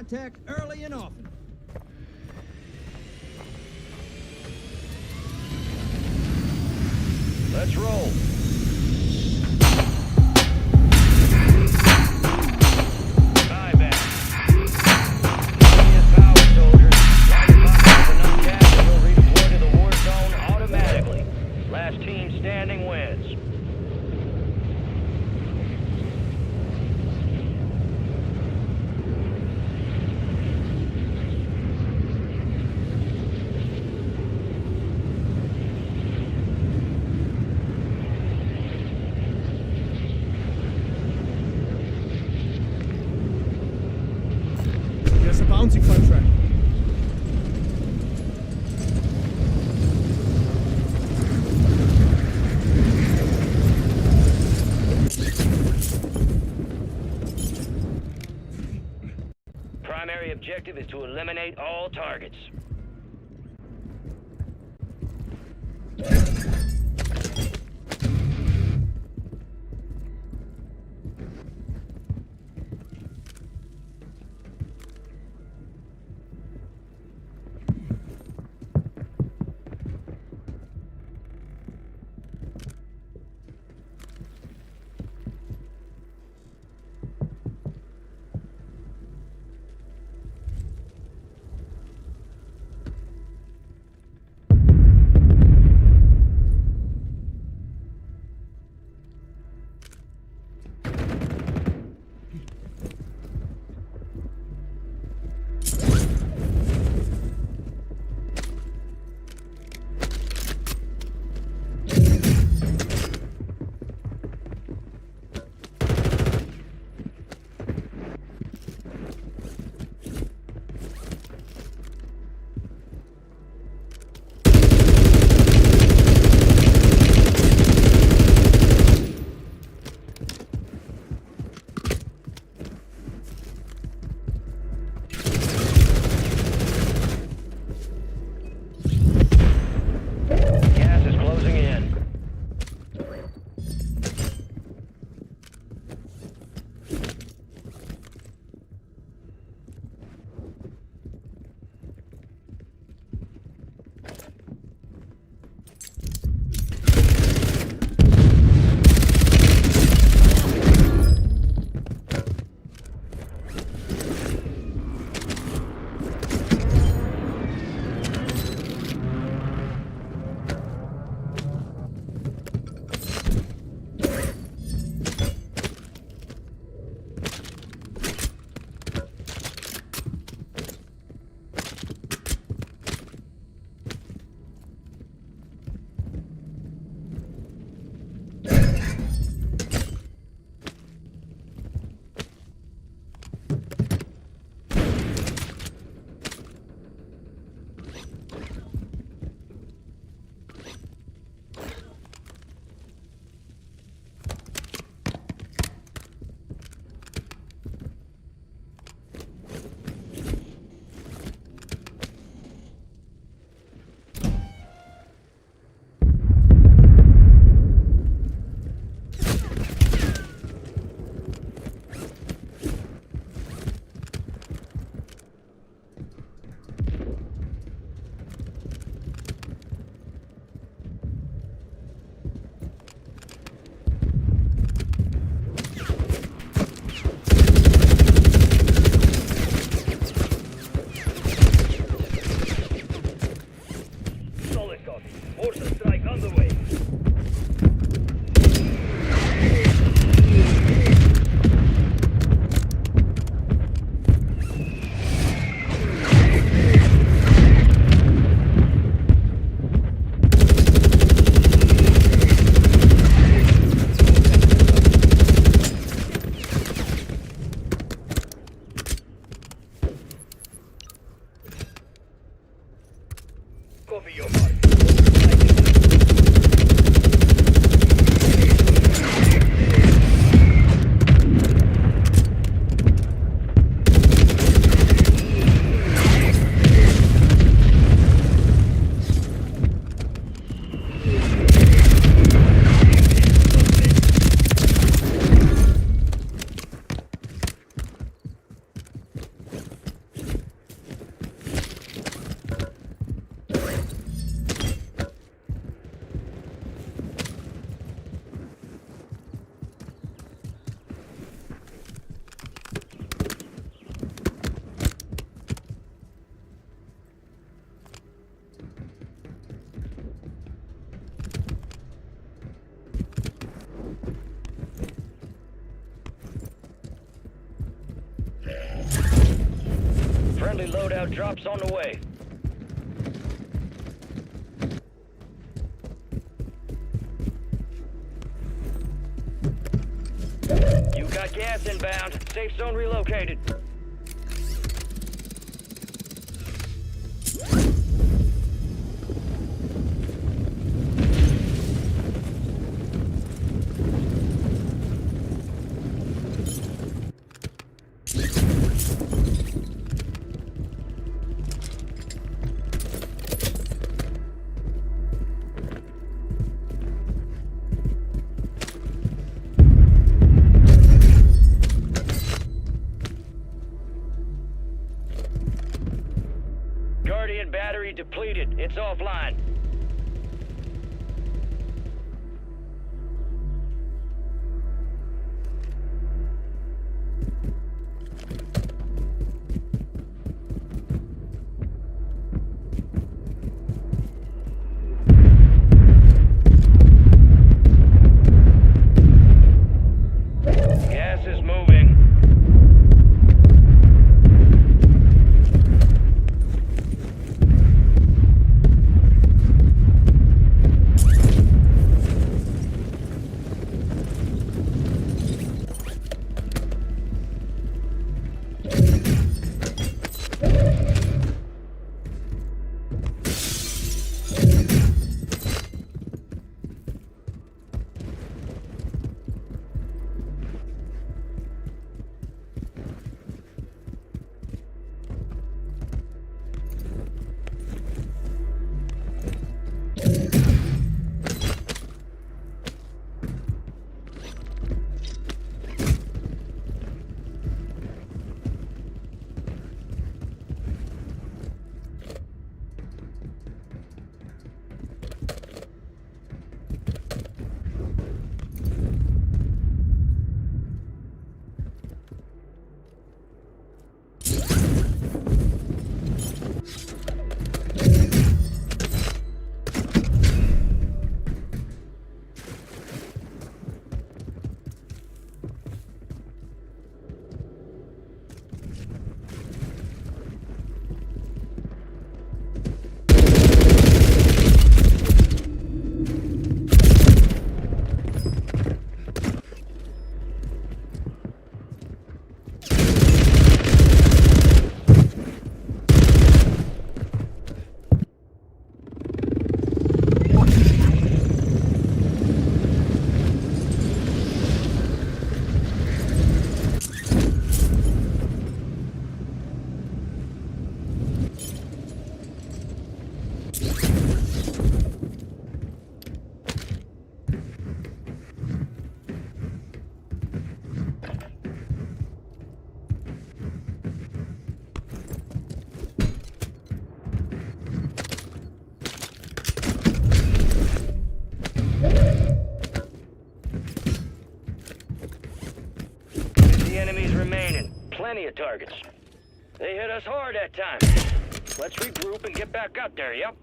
contact early and often. Let's roll. Buyback. Genius power, soldiers. Line your pockets with enough cash and we'll redeploy to the war zone automatically. Last team standing wins. There's a bounty contract. Primary objective is to eliminate all targets. Friendly loadout drops on the way. You got gas inbound. Safe zone relocated. Guardian battery depleted. It's offline. Gas is moving. Enemies remaining. Plenty of targets. They hit us hard that time. Let's regroup and get back out there, yep?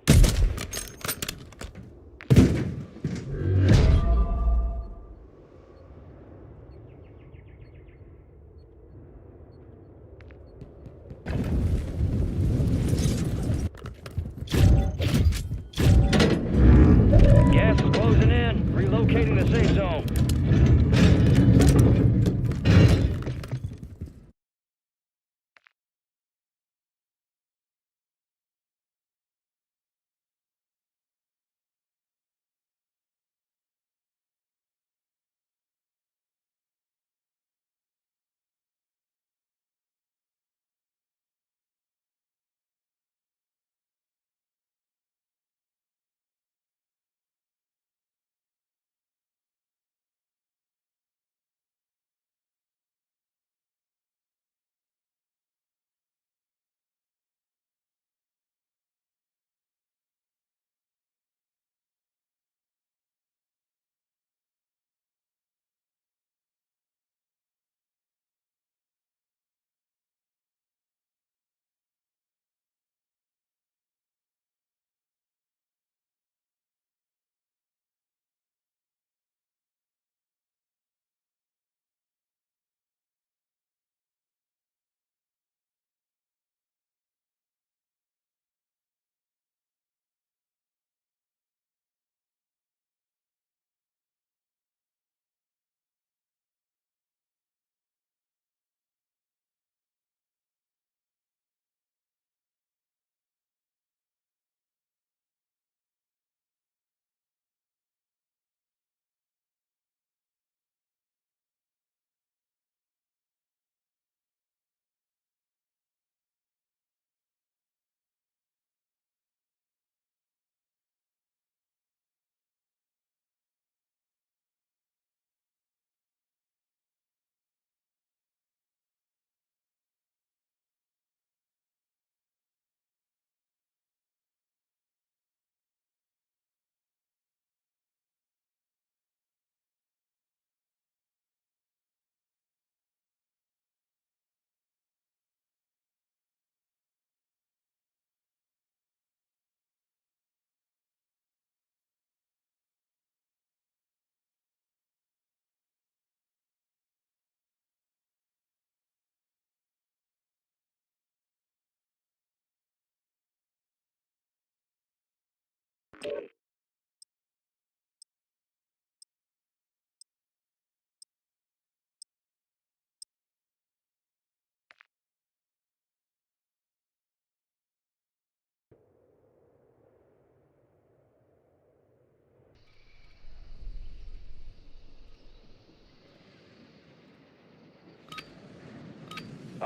Gas is closing in. Relocating the safe zone.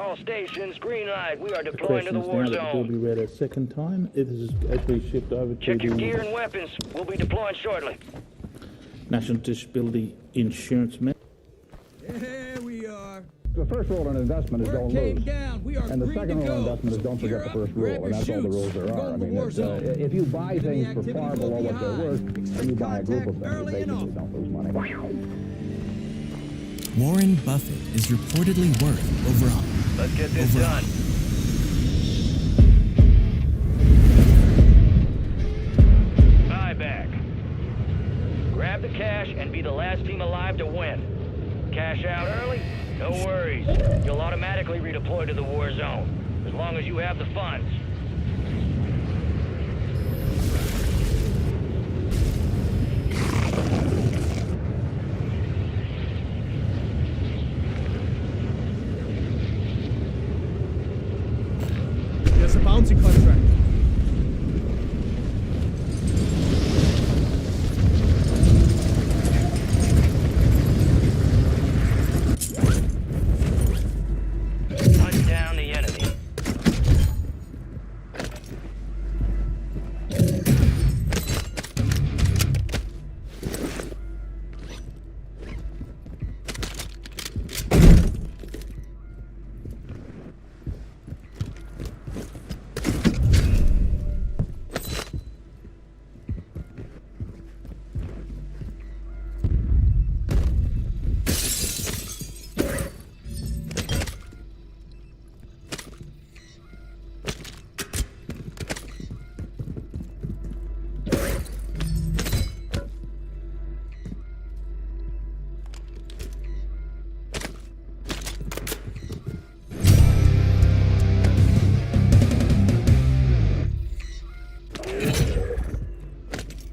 All stations, green light. We are The deploying to question the is war now that the bill be zone. read a second time. It is actually shipped over to Check your gear the and weapons. We'll be deploying shortly. National Disability Insurance Man. Here we are. The first rule in investment is Word don't came lose. down. We are And the green second to rule in go. investment is don't Gear forget the up, first grab rule, and your that's all the chutes. rules there We're are. going to the war zone. If you buy Enemy things for activity far will below be what they're high. worth, and Expect you buy a group of contact things, early they and usually often. don't lose money. Warren Buffett is reportedly worth over Let's get this done. Buyback. Grab the cash and be the last team alive to win. Cash out early? No worries. You'll automatically redeploy to the war zone, as long as you have the funds. There's a bounty contract. Hunt down the enemy.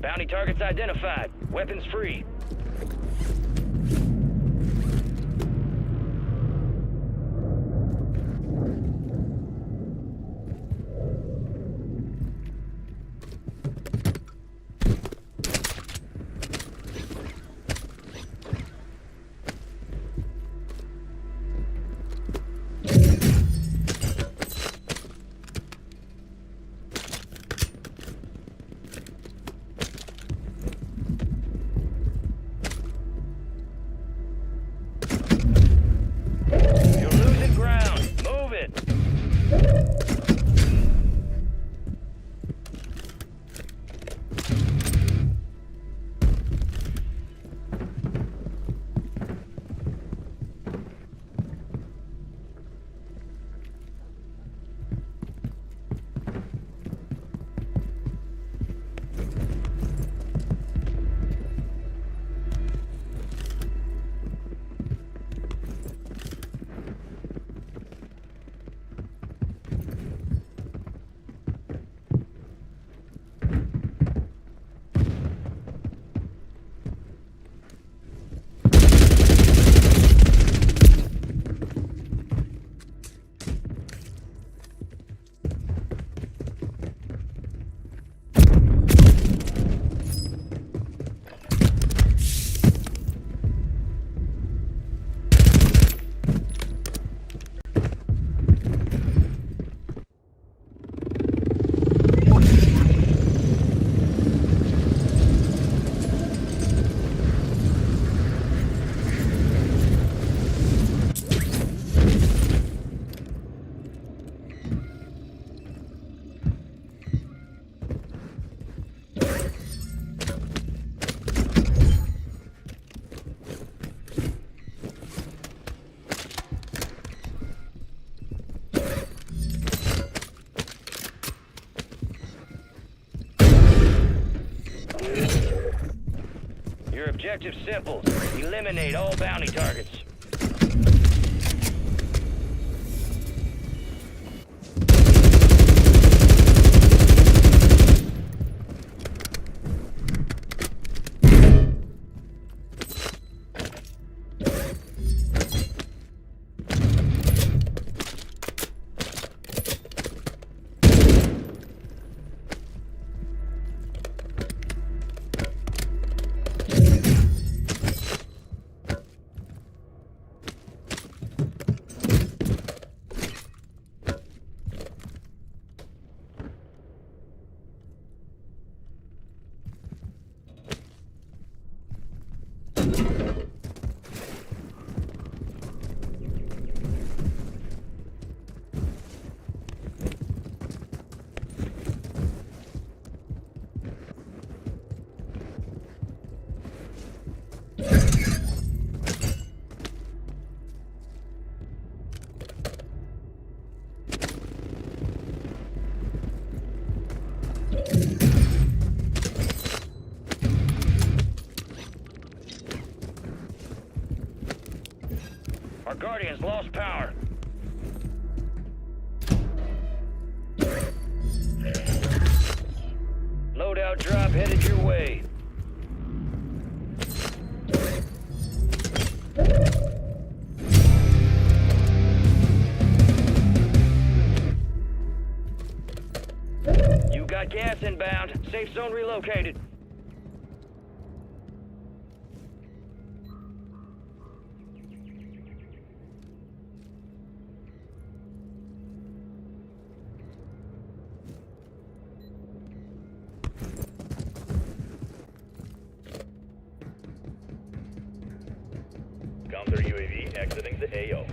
Bounty targets identified. Weapons free. You're losing ground. Move it. Your objective's simple. Eliminate all bounty targets. power. Loadout drop headed your way. You got gas inbound. Safe zone relocated. Counter UAV exiting the AO.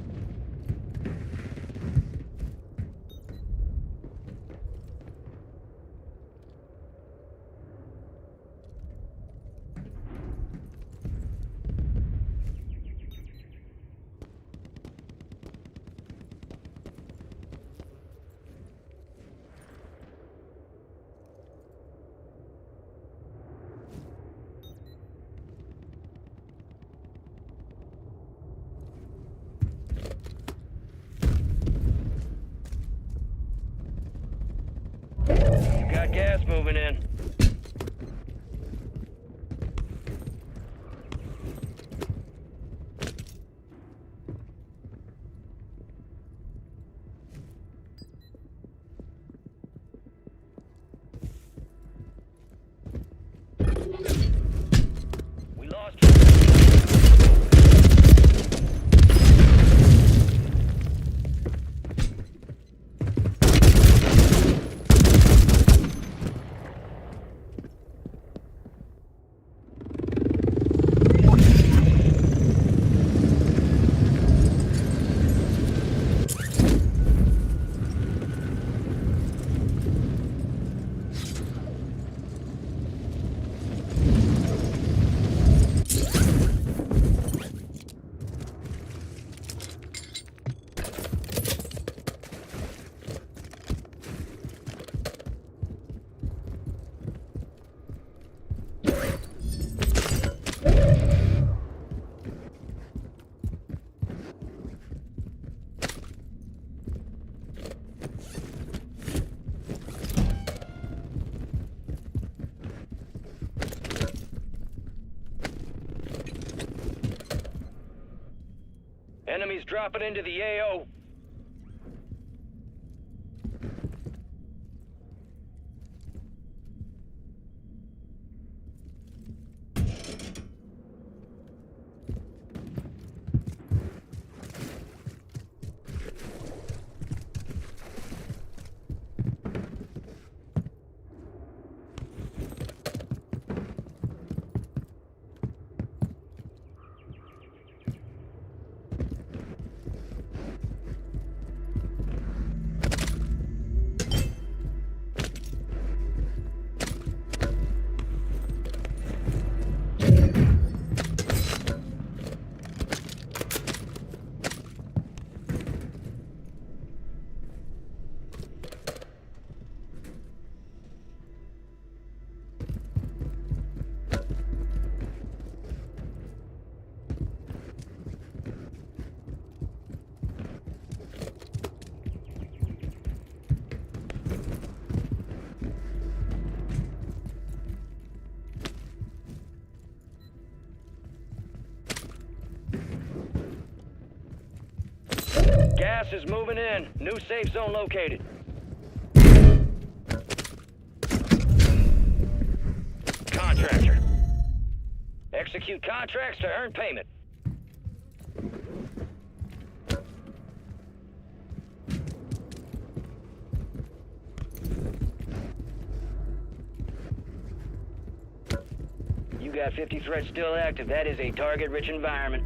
You got gas moving in. We lost you. Enemies dropping into the AO. Gas is moving in. New safe zone located. Contractor. Execute contracts to earn payment. You got 50 threats still active. That is a target-rich environment.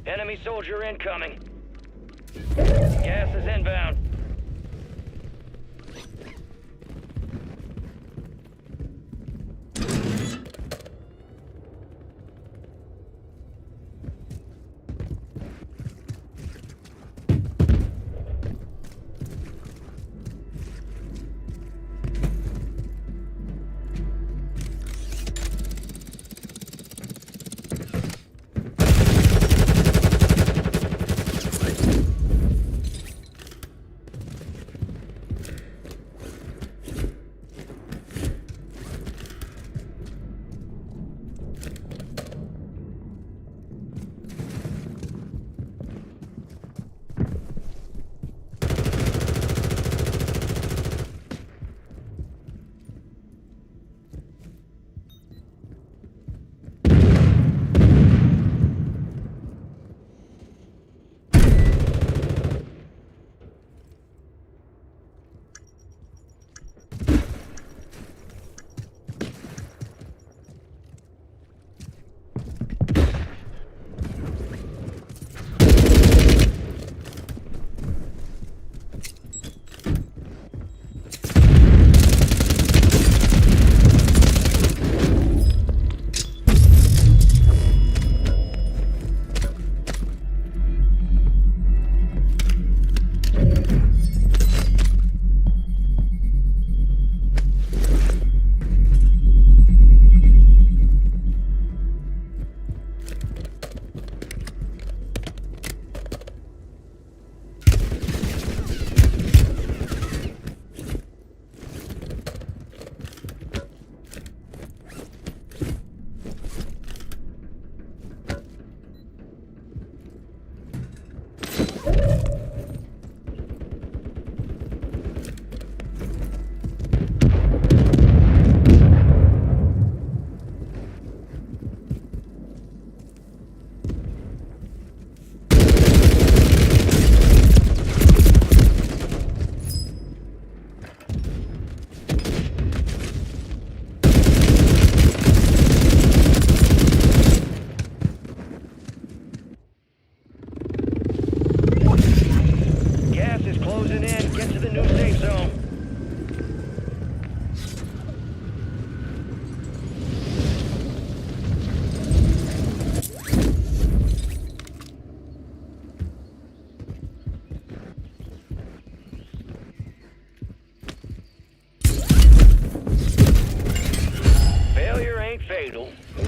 Enemy soldier incoming. Gas is inbound.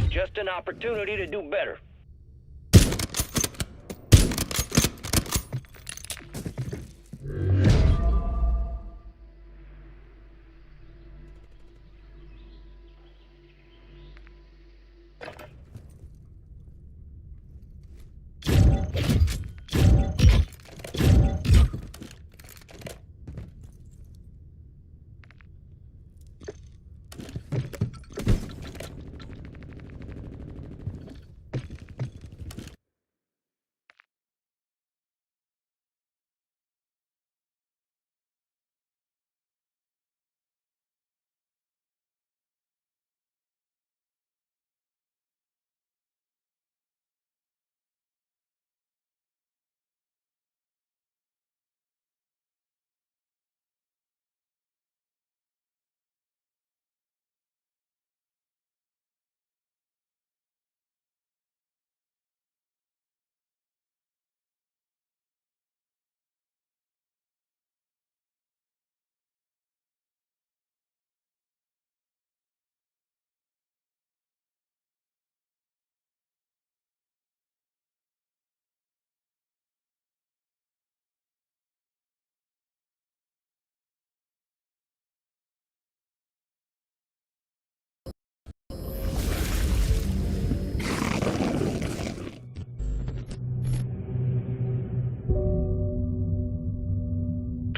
Just an opportunity to do better.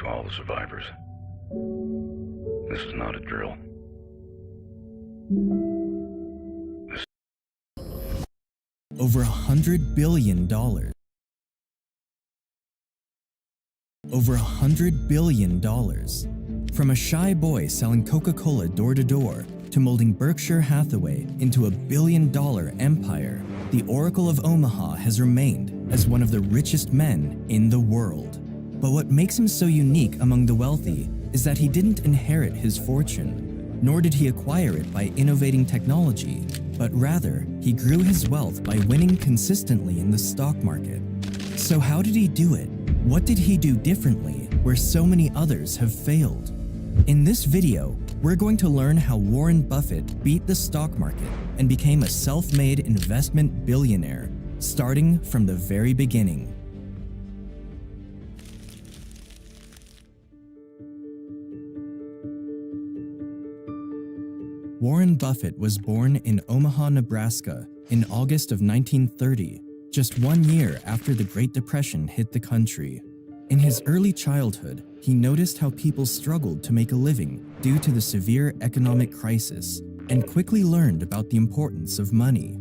To all the survivors, this is not a drill. Over $100 billion. Over $100 billion. From a shy boy selling Coca-Cola door to door to molding Berkshire Hathaway into a billion-dollar empire, the Oracle of Omaha has remained as one of the richest men in the world. But what makes him so unique among the wealthy is that he didn't inherit his fortune, nor did he acquire it by innovating technology, but rather, he grew his wealth by winning consistently in the stock market. So how did he do it? What did he do differently where so many others have failed? In this video, we're going to learn how Warren Buffett beat the stock market and became a self-made investment billionaire, starting from the very beginning. Warren Buffett was born in Omaha, Nebraska in August of 1930, just 1 year after the Great Depression hit the country. In his early childhood, he noticed how people struggled to make a living due to the severe economic crisis and quickly learned about the importance of money.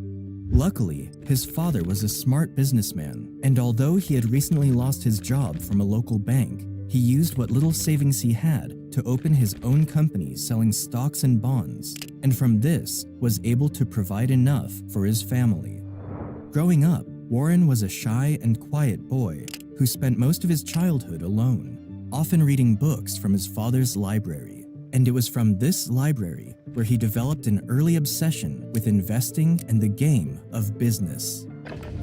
Luckily, his father was a smart businessman, and although he had recently lost his job from a local bank, he used what little savings he had to open his own company selling stocks and bonds, and from this was able to provide enough for his family. Growing up, Warren was a shy and quiet boy who spent most of his childhood alone, often reading books from his father's library. And it was from this library where he developed an early obsession with investing and the game of business.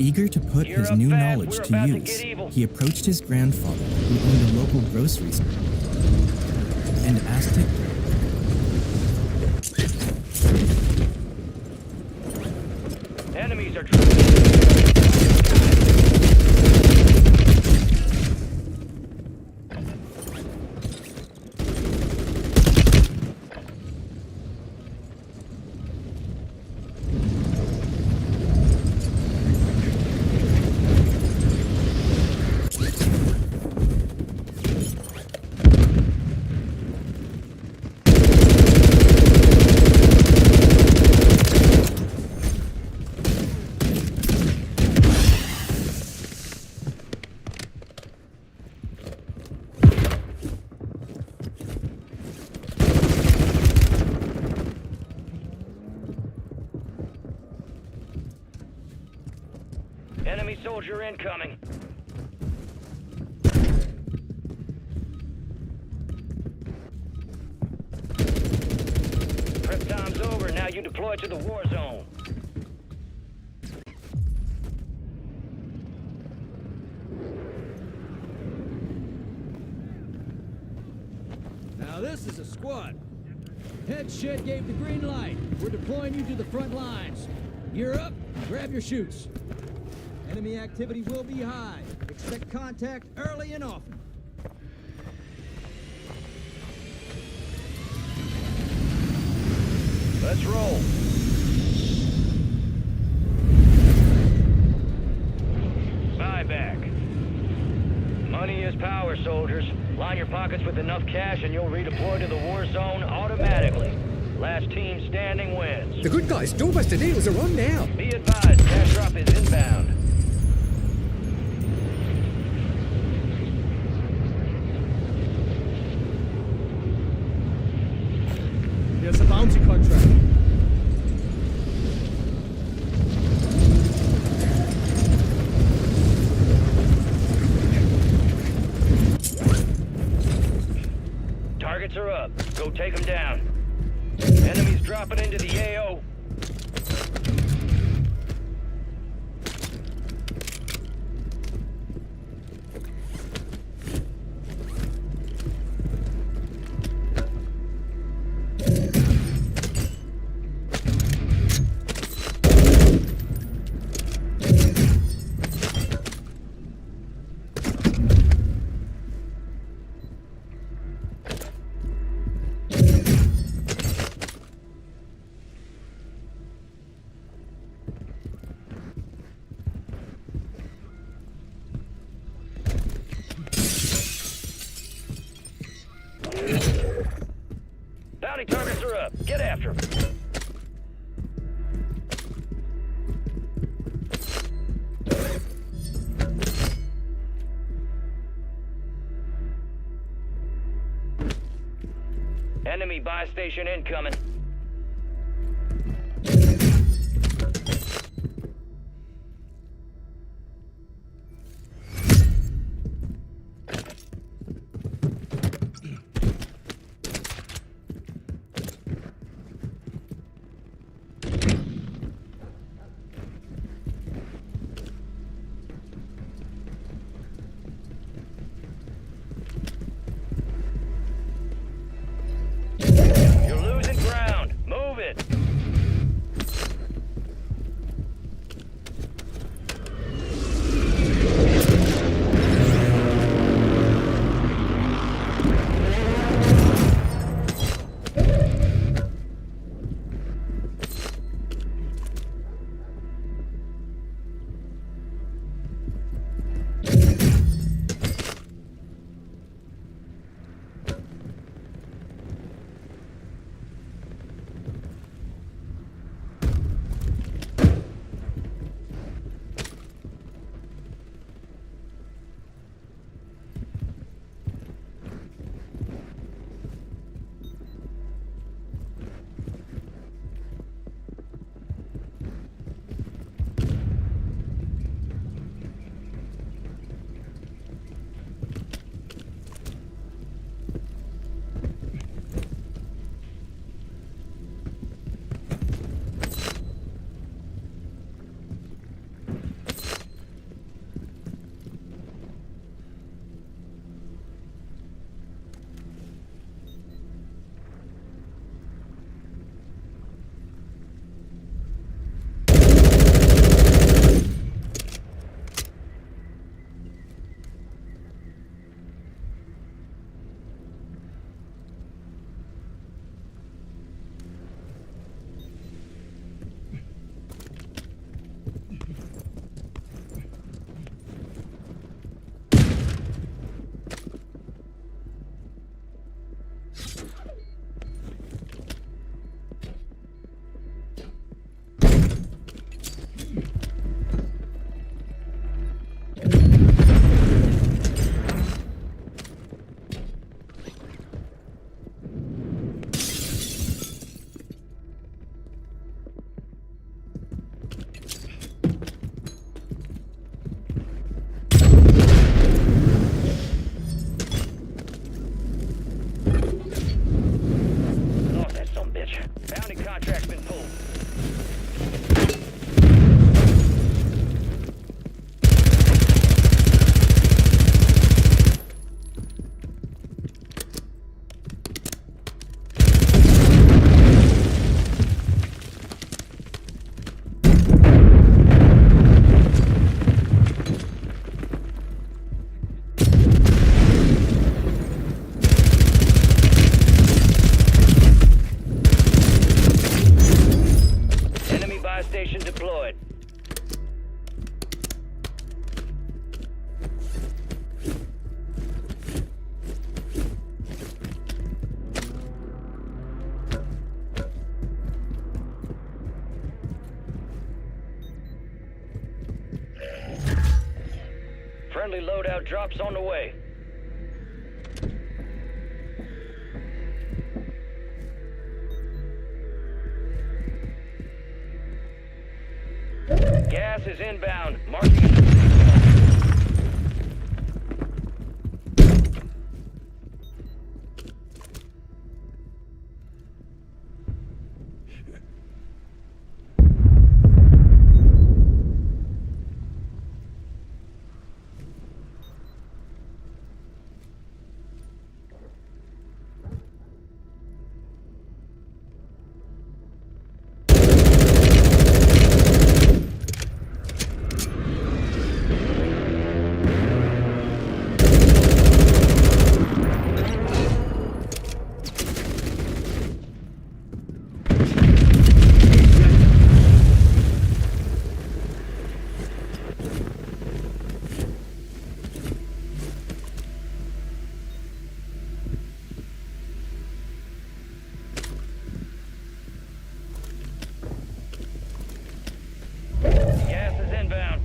Eager to put his new knowledge to use, he approached his grandfather, who owned a local grocery store, and asked him. Enemies are enemy soldier incoming. Prep time's over. Now you deploy to the war zone. Now this is a squad. Head shed gave the green light. We're deploying you to the front lines. Gear up, grab your chutes. Enemy activity will be high. Expect contact early and often. Let's roll. Buyback. Money is power, soldiers. Line your pockets with enough cash and you'll redeploy to the war zone automatically. Last team standing wins. The good guys' doorbuster deals are on now. Be advised, cash drop is inbound. There's a bounty contract. Targets are up. Go take them down. Enemies dropping into the AO. Bounty targets are up. Get after them. Enemy buy station incoming. Friendly loadout drops on the way. Gas is inbound. Marking it. Gas is inbound.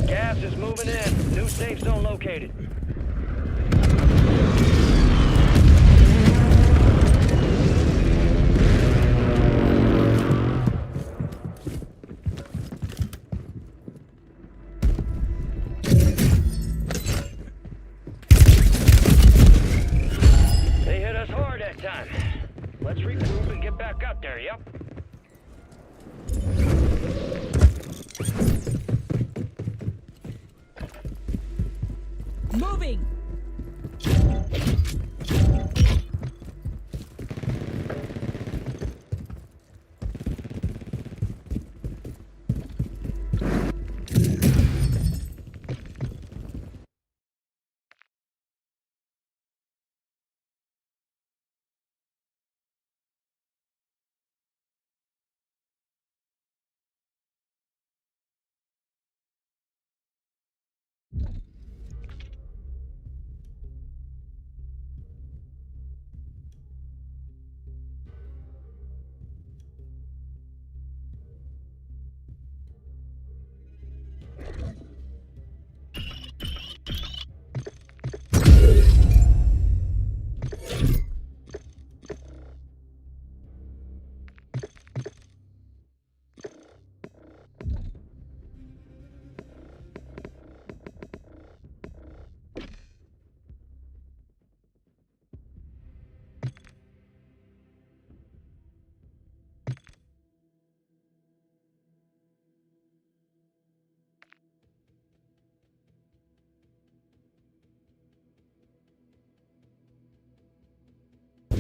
Gas is moving in. New safe zone located. They hit us hard that time. Let's regroup and get back up there, yep? Moving!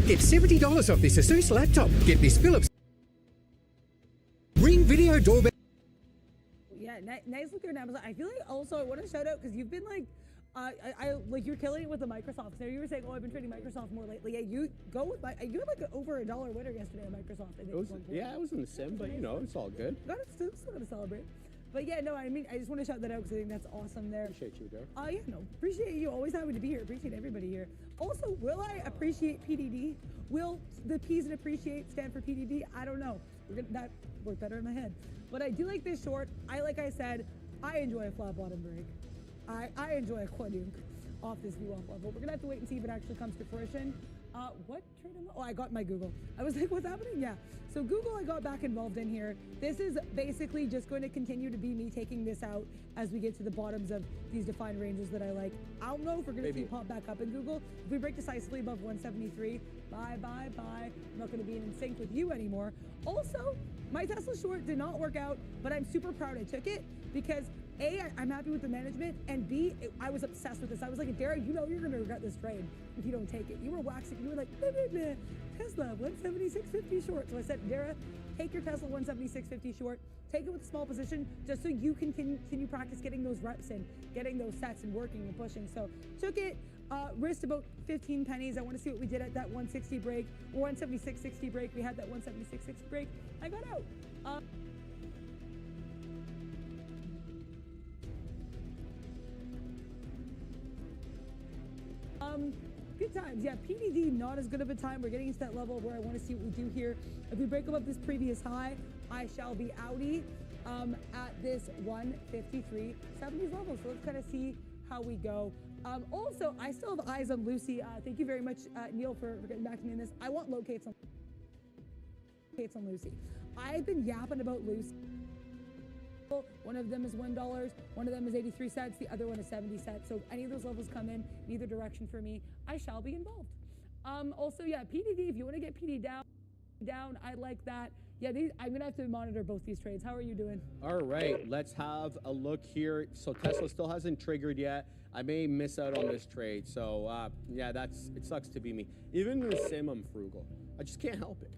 Get $70 off this Asus laptop. Get this Philips Ring video doorbell. Yeah, nice look on Amazon. I feel like also I want to shout out because you've been like, I like you're killing it with the Microsoft. So you were saying, oh, I've been trading Microsoft more lately. Yeah, you go with you had like over $1 winner yesterday on Microsoft. I think. It was in the sim, but you know, it's all good. Still gotta celebrate. But yeah, no, I mean, I just want to shout that out because I think that's awesome there. Appreciate you, Derek. Yeah, no, appreciate you. Always happy to be here. Appreciate everybody here. Also, will I appreciate PDD? Will the P's and appreciate stand for PDD? I don't know. That worked better in my head. But I do like this short. Like I said, I enjoy a flat bottom break. I enjoy a quadunk off this VWAP level. We're gonna have to wait and see if it actually comes to fruition. What trade am I? Oh, I got my Google. I was like, what's happening? Yeah. So Google, I got back involved in here. This is basically just going to continue to be me taking this out as we get to the bottoms of these defined ranges that I like. I don't know if we're going to see it pop back up in Google. If we break decisively above 173, bye. I'm not going to be in sync with you anymore. Also, my Tesla short did not work out, but I'm super proud I took it because A, I'm happy with the management, and B, I was obsessed with this. I was like, Dara, you know you're going to regret this trade if you don't take it. You were waxing. You were like, nah. Tesla 176.50 short. So I said, Dara, take your Tesla 176.50 short. Take it with a small position just so you can continue practice getting those reps in, getting those sets and working and pushing. So took it, risked about 15 pennies. I want to see what we did at that 160 break or 176.60 break. We had that 176.60 break. I got out. Good times. Yeah, PDD, not as good of a time. We're getting to that level where I want to see what we do here. If we break above this previous high, I shall be outie at this 153.70 level. So let's kind of see how we go. Also, I still have eyes on Lucy. Thank you very much, Neil, for getting back to me on this. I want locates on Lucy. I've been yapping about Lucy. One of them is $1, one of them is 83 cents, the other one is 70 cents. So if any of those levels come in either direction for me, I shall be involved. Also, yeah, PDD, if you want to get PD down, I like that. Yeah, I'm gonna have to monitor both these trades. How are you doing? All right, let's have a look here. So Tesla still hasn't triggered yet. I may miss out on this trade. So yeah, it sucks to be me. Even in the sim, I'm frugal. I just can't help it.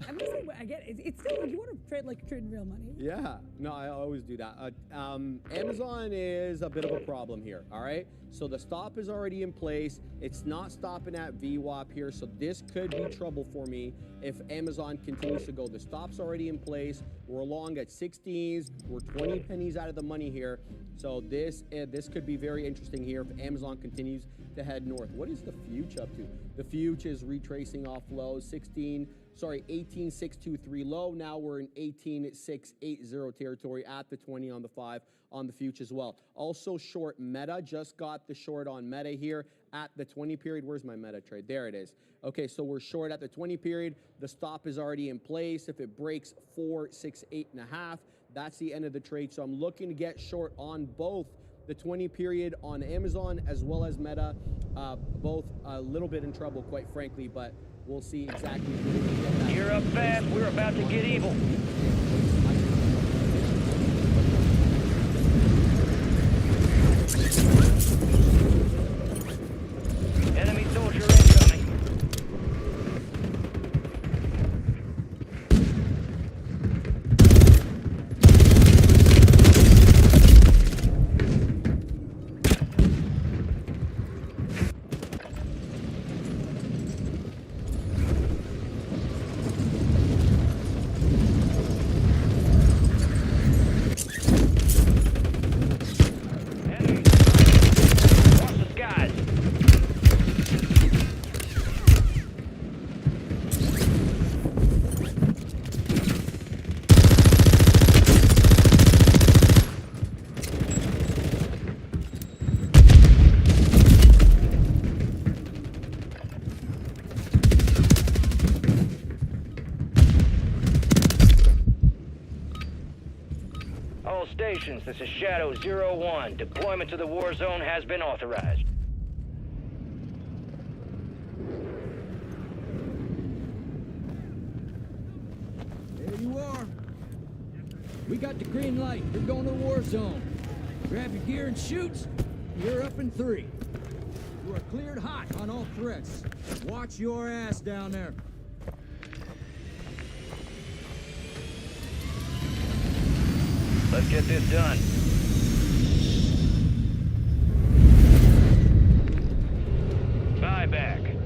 I'm just saying, I get it. It's still like you want to trade like you're trading real money. Yeah, no, I always do that. Amazon is a bit of a problem here, all right? So the stop is already in place. It's not stopping at VWAP here, so this could be trouble for me if Amazon continues to go. The stop's already in place. We're long at 16s. We're 20 pennies out of the money here. So this could be very interesting here if Amazon continues to head north. What is the future up to? The future is retracing off lows, 18,623 low. Now we're in 18,680 territory at the 20 on the 5 on the future as well. Also short Meta, just got the short on Meta here at the 20 period. Where's my Meta trade? There it is. Okay, so we're short at the 20 period. The stop is already in place. If it breaks 468.5, that's the end of the trade. So I'm looking to get short on both the 20 period on Amazon as well as Meta. Both a little bit in trouble, quite frankly, but we'll see exactly. You're up fast. We're about to get evil. Enemy soldier incoming. All stations, this is Shadow 01. Deployment to the war zone has been authorized. There you are. We got the green light. We're going to the war zone. Grab your gear and shoot. You're up in 3. You are cleared hot on all threats. Watch your ass down there. Let's get this done. Buyback.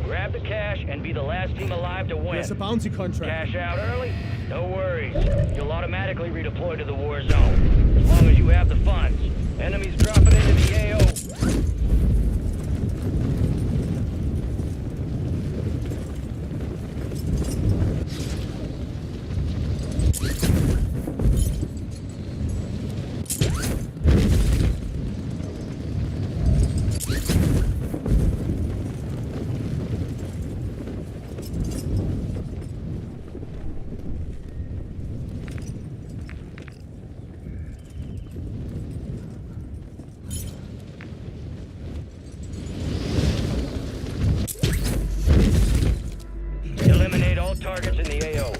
Grab the cash and be the last team alive to win. It's a bounty contract. Cash out early? No worries. You'll automatically redeploy to the war zone. As long as you have the funds. Enemies dropping into the AO. Eliminate all targets in the AO.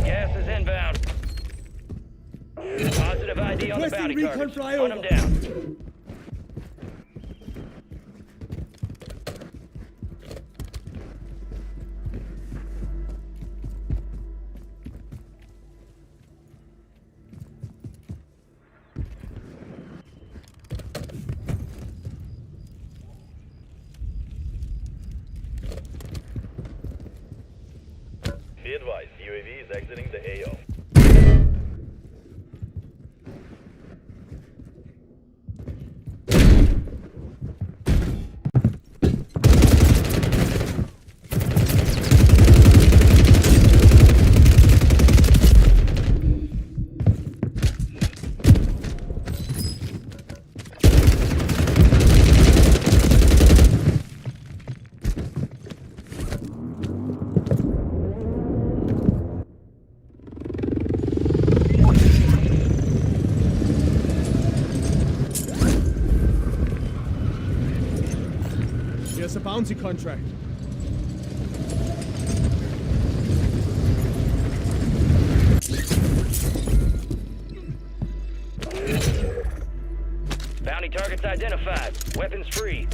Gas is inbound. Positive ID on the bounty targets. Hunt them down. Be advised, UAV is exiting the AO. It's a bounty contract. Bounty targets identified. Weapons free.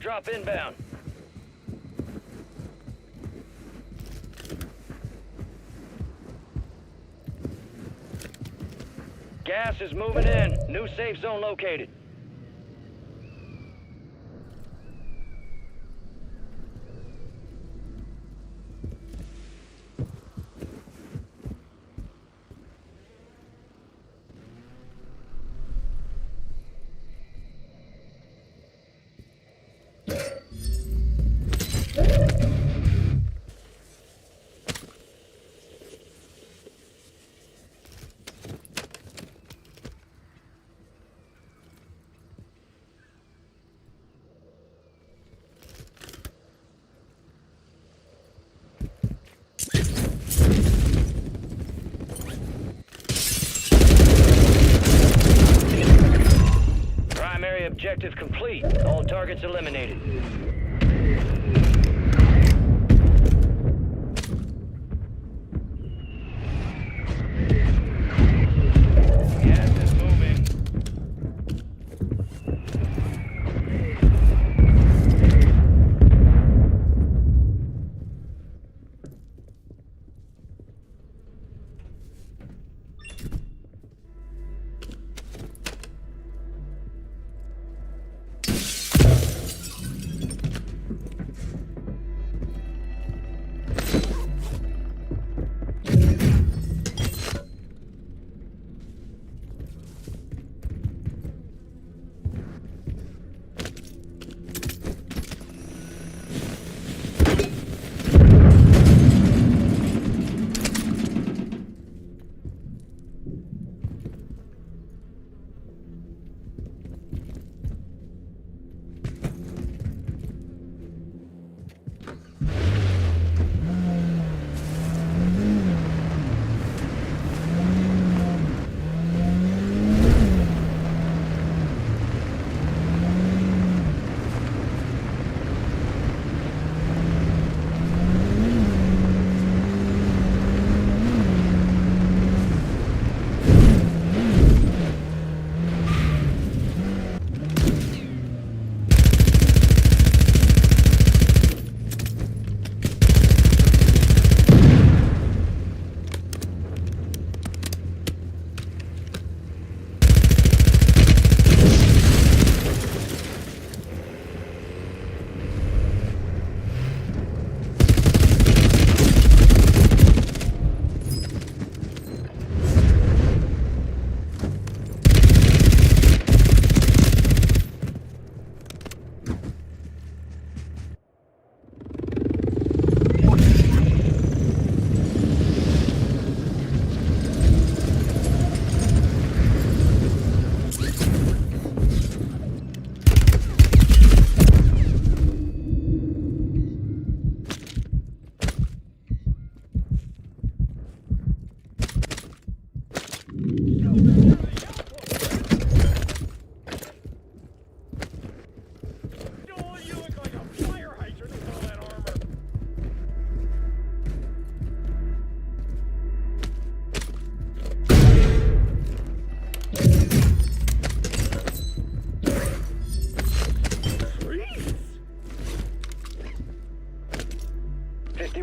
drop inbound. Gas is moving in. New safe zone located. Primary objective complete. All targets eliminated. Gas is moving.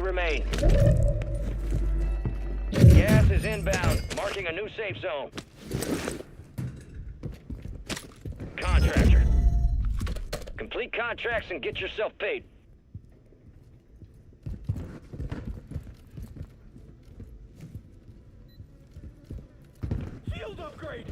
Remain. Gas is inbound, marking a new safe zone. Contractor. Complete contracts and get yourself paid. Shield upgrade!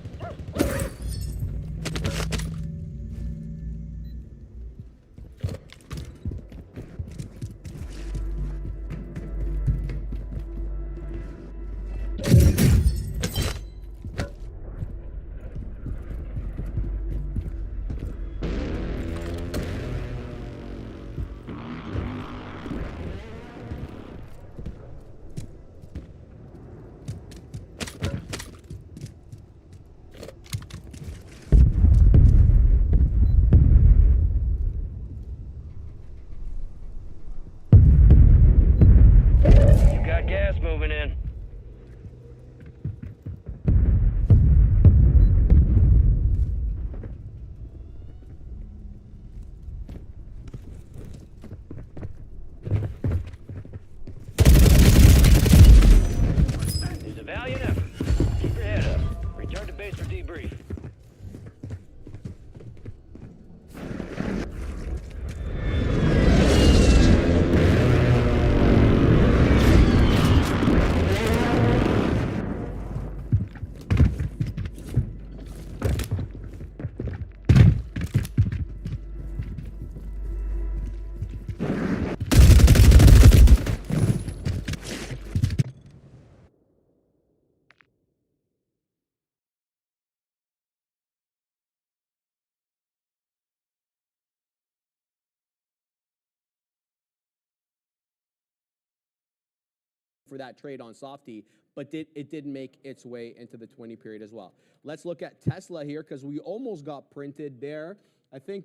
for that trade on Softy, but it did make its way into the 20 period as well. Let's look at Tesla here because we almost got printed there. I think,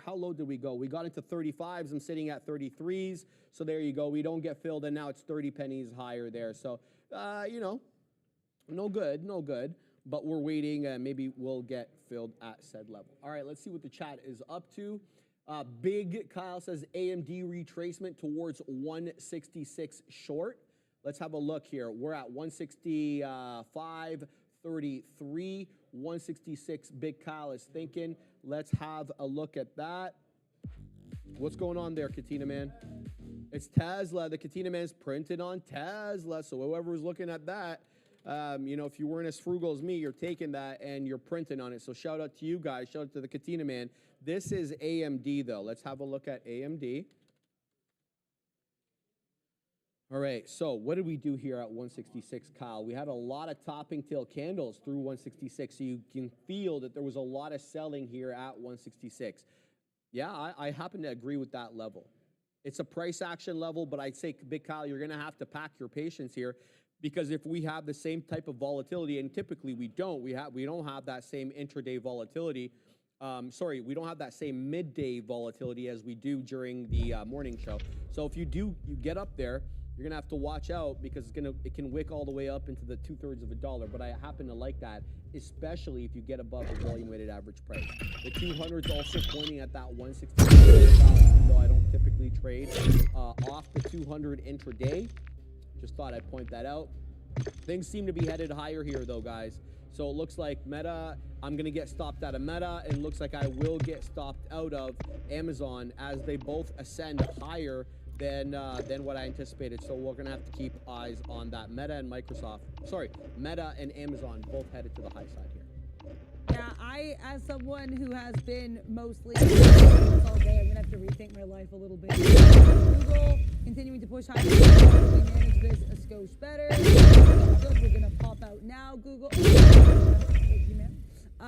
how low did we go? We got into 35s. I'm sitting at 33s. So there you go. We don't get filled, and now it's 30 pennies higher there. So, you know, no good, no good. But we're waiting, and maybe we'll get filled at said level. All right, let's see what the chat is up to. Big Kyle says AMD retracement towards 166 short. Let's have a look here. We're at 165.33, 166. Big Kyle is thinking. Let's have a look at that. What's going on there, Katina Man? It's Tesla. The Katina Man's printed on Tesla. So whoever's looking at that, you know, if you weren't as frugal as me, you're taking that and you're printing on it. So shout out to you guys. Shout out to the Katina Man. This is AMD, though. Let's have a look at AMD. All right, so what did we do here at 166, Kyle? We had a lot of topping tail candles through 166, so you can feel that there was a lot of selling here at 166. Yeah, I happen to agree with that level. It's a price action level, but I'd say, Big Kyle, you're going to have to pack your patience here because if we have the same type of volatility, and typically we don't have that same intraday volatility. We don't have that same midday volatility as we do during the morning show. So if you get up there, you're gonna have to watch out because it can wick all the way up into the 2/3 of a dollar. But I happen to like that, especially if you get above the volume weighted average price. The 200's also pointing at that 160, even though I don't typically trade off the 200 intraday. Just thought I'd point that out. Things seem to be headed higher here, though, guys. So it looks like Meta, I'm going to get stopped out of Meta, and it looks like I will get stopped out of Amazon as they both ascend higher than what I anticipated. So we're going to have to keep eyes on that. Meta and Meta and Amazon both headed to the high side here. Yeah, I, as someone who has been mostly all day, I'm going to have to rethink my life a little bit. Google continuing to push higher. We manage this a skosh better. Good, we're going to pop out now, Google. Thank you, man.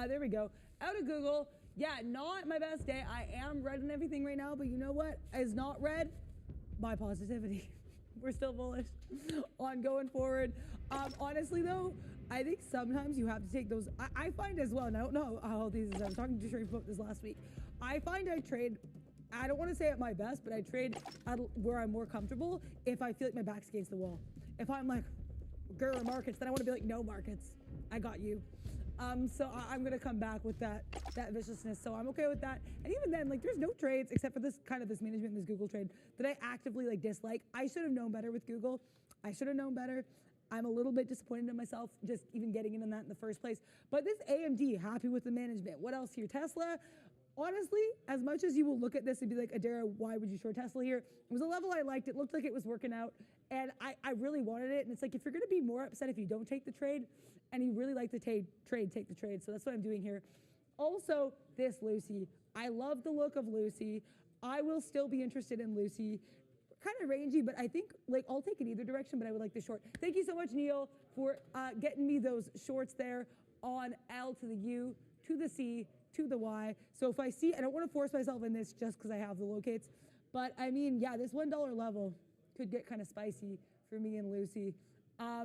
There we go. Out of Google. Yeah, not my best day. I am red and everything right now, but you know what is not red? My positivity. We're still bullish on going forward. Honestly, though, I think sometimes you have to take those. I find as well, and I don't know how these is. I was talking to Sharif about this last week. I find I trade, I don't want to say at my best, but I trade at where I'm more comfortable if I feel like my back's against the wall. If I'm like, grr markets, then I want to be like, no markets, I got you. So I'm gonna come back with that viciousness. So I'm okay with that. And even then, like, there's no trades except for this management, this Google trade that I actively like dislike. I should have known better with Google. I should have known better. I'm a little bit disappointed in myself just even getting in on that in the first place. But this AMD, happy with the management. What else here? Tesla. Honestly, as much as you will look at this and be like, Adara, why would you short Tesla here? It was a level I liked. It looked like it was working out. And I really wanted it. And it's like, if you're going to be more upset if you don't take the trade, and you really like the trade, take the trade. So that's what I'm doing here. Also, this Lucy. I love the look of Lucy. I will still be interested in Lucy. Kind of rangy, but I think, like, I'll take it either direction, but I would like the short. Thank you so much, Neil, for getting me those shorts there on L to the U, to the C, to the Y. So if I see, I don't want to force myself in this just because I have the locates. But, I mean, yeah, this $1 level could get kind of spicy for me and Lucy.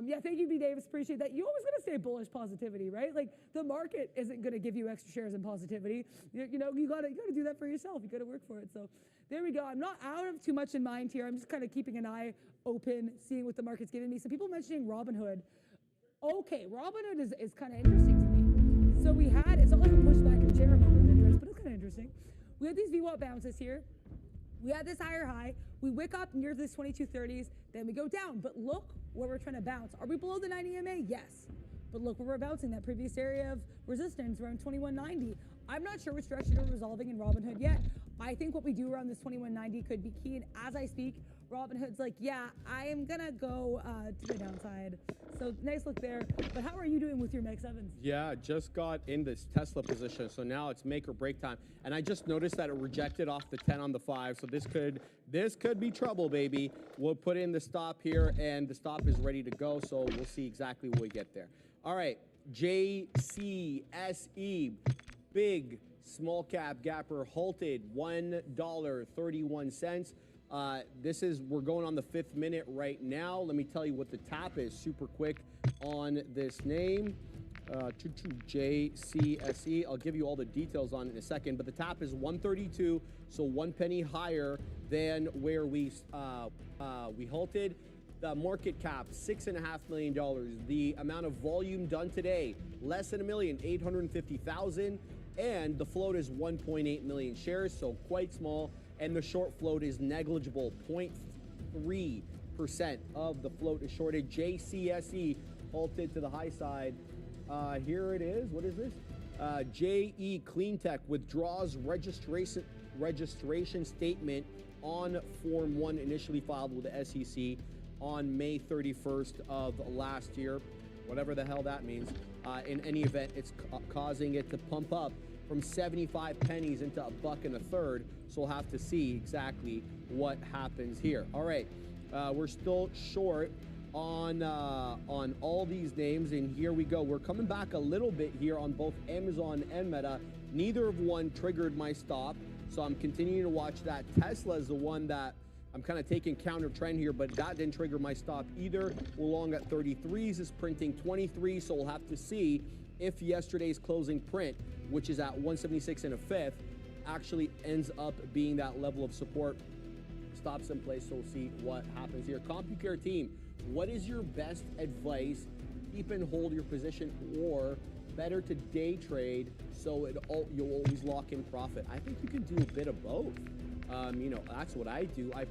Yeah, thank you, B. Davis. Appreciate that. You always got to stay bullish positivity, right? Like, the market isn't going to give you extra shares in positivity. You know, you got to do that for yourself. You got to work for it. So there we go. I'm not out of too much in mind here. I'm just kind of keeping an eye open, seeing what the market's giving me. Some people mentioning Robinhood. Okay, Robinhood is kind of interesting to me. So we had, it's not like a pushback in chair moment of interest, but it's kind of interesting. We had these VWAP bounces here. We had this higher high. We wick up near this 2230s, then we go down. But look where we're trying to bounce. Are we below the 90 MA? Yes. But look where we're bouncing, that previous area of resistance around 2190. I'm not sure which direction we're resolving in Robinhood yet. I think what we do around this 2190 could be key. And as I speak, Robinhood's like, yeah, I am going to go to the downside. So nice look there. But how are you doing with your Meg 7s? Yeah, just got in this Tesla position. So now it's make or break time. And I just noticed that it rejected off the 10 on the 5. So this could be trouble, baby. We'll put in the stop here, and the stop is ready to go. So we'll see exactly when we get there. All right, JCSE, big small cap gapper halted $1.31. We're going on the 5th minute right now. Let me tell you what the tap is super quick on this name. JCSE. I'll give you all the details on it in a second, but the tap is 132, so 1 penny higher than where we halted. The market cap, $6.5 million. The amount of volume done today, less than 1,850,000, and the float is 1.8 million shares, so quite small, and the short float is negligible, 0.3% of the float is shorted. JCSE halted to the high side. Here it is. What is this? JE Cleantech withdraws registration statement on Form 1 initially filed with the SEC on May 31st of last year, whatever the hell that means. In any event, it's causing it to pump up from 75 pennies into $1.33. So we'll have to see exactly what happens here. All right, we're still short on all these names, and here we go. We're coming back a little bit here on both Amazon and Meta. Neither of one triggered my stop, so I'm continuing to watch that. Tesla is the one that I'm kind of taking counter trend here, but that didn't trigger my stop either. We're long at 33s, is printing 23, so we'll have to see if yesterday's closing print, which is at 176 1/5, actually ends up being that level of support. Stops in place, so we'll see what happens here. CompuCare team, what is your best advice? Keep and hold your position, or better to day trade so you'll always lock in profit? I think you can do a bit of both. That's what I do. I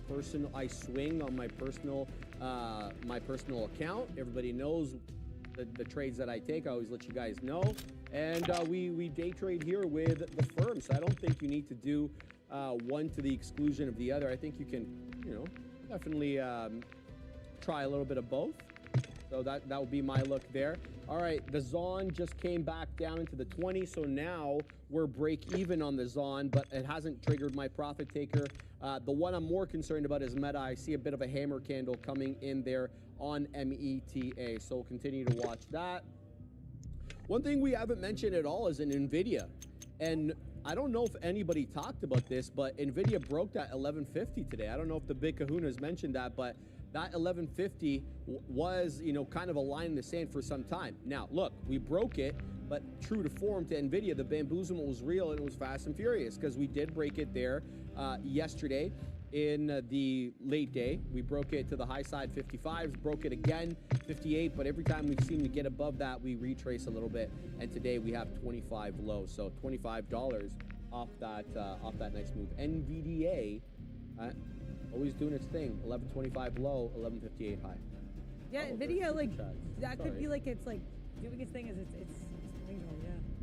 swing on my personal account. Everybody knows the trades that I take. I always let you guys know. And we day trade here with the firm. So I don't think you need to do one to the exclusion of the other. I think you can, definitely try a little bit of both. So that would be my look there. All right, the Zon just came back down into the 20, so now we're break even on the Zon, but it hasn't triggered my profit taker. The one I'm more concerned about is Meta. I see a bit of a hammer candle coming in there on META, so we'll continue to watch that. One thing we haven't mentioned at all is an NVIDIA, and I don't know if anybody talked about this, but NVIDIA broke that 1150 today. I don't know if the Big Kahuna's mentioned that, but that 1150 was, kind of a line in the sand for some time. Now, look, we broke it, but true to form to NVIDIA, the bamboozlement was real and it was fast and furious, because we did break it there yesterday in the late day. We broke it to the high side 55s, broke it again 58, but every time we seem to get above that, we retrace a little bit, and today we have 25 low, so $25 off that nice move. NVDA, always doing its thing. 1125 low, 1158 high. Yeah, NVIDIA, that could be it's doing its thing as it's yeah.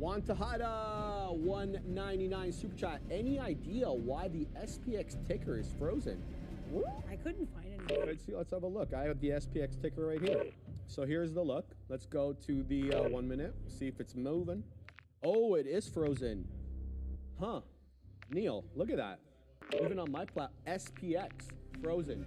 Wantahada 199 super chat. Any idea why the SPX ticker is frozen? I couldn't find anything. Let's have a look. I have the SPX ticker right here. So here's the look. Let's go to the 1 minute, see if it's moving. Oh, it is frozen. Huh. Neil, look at that. Even on my SPX, frozen.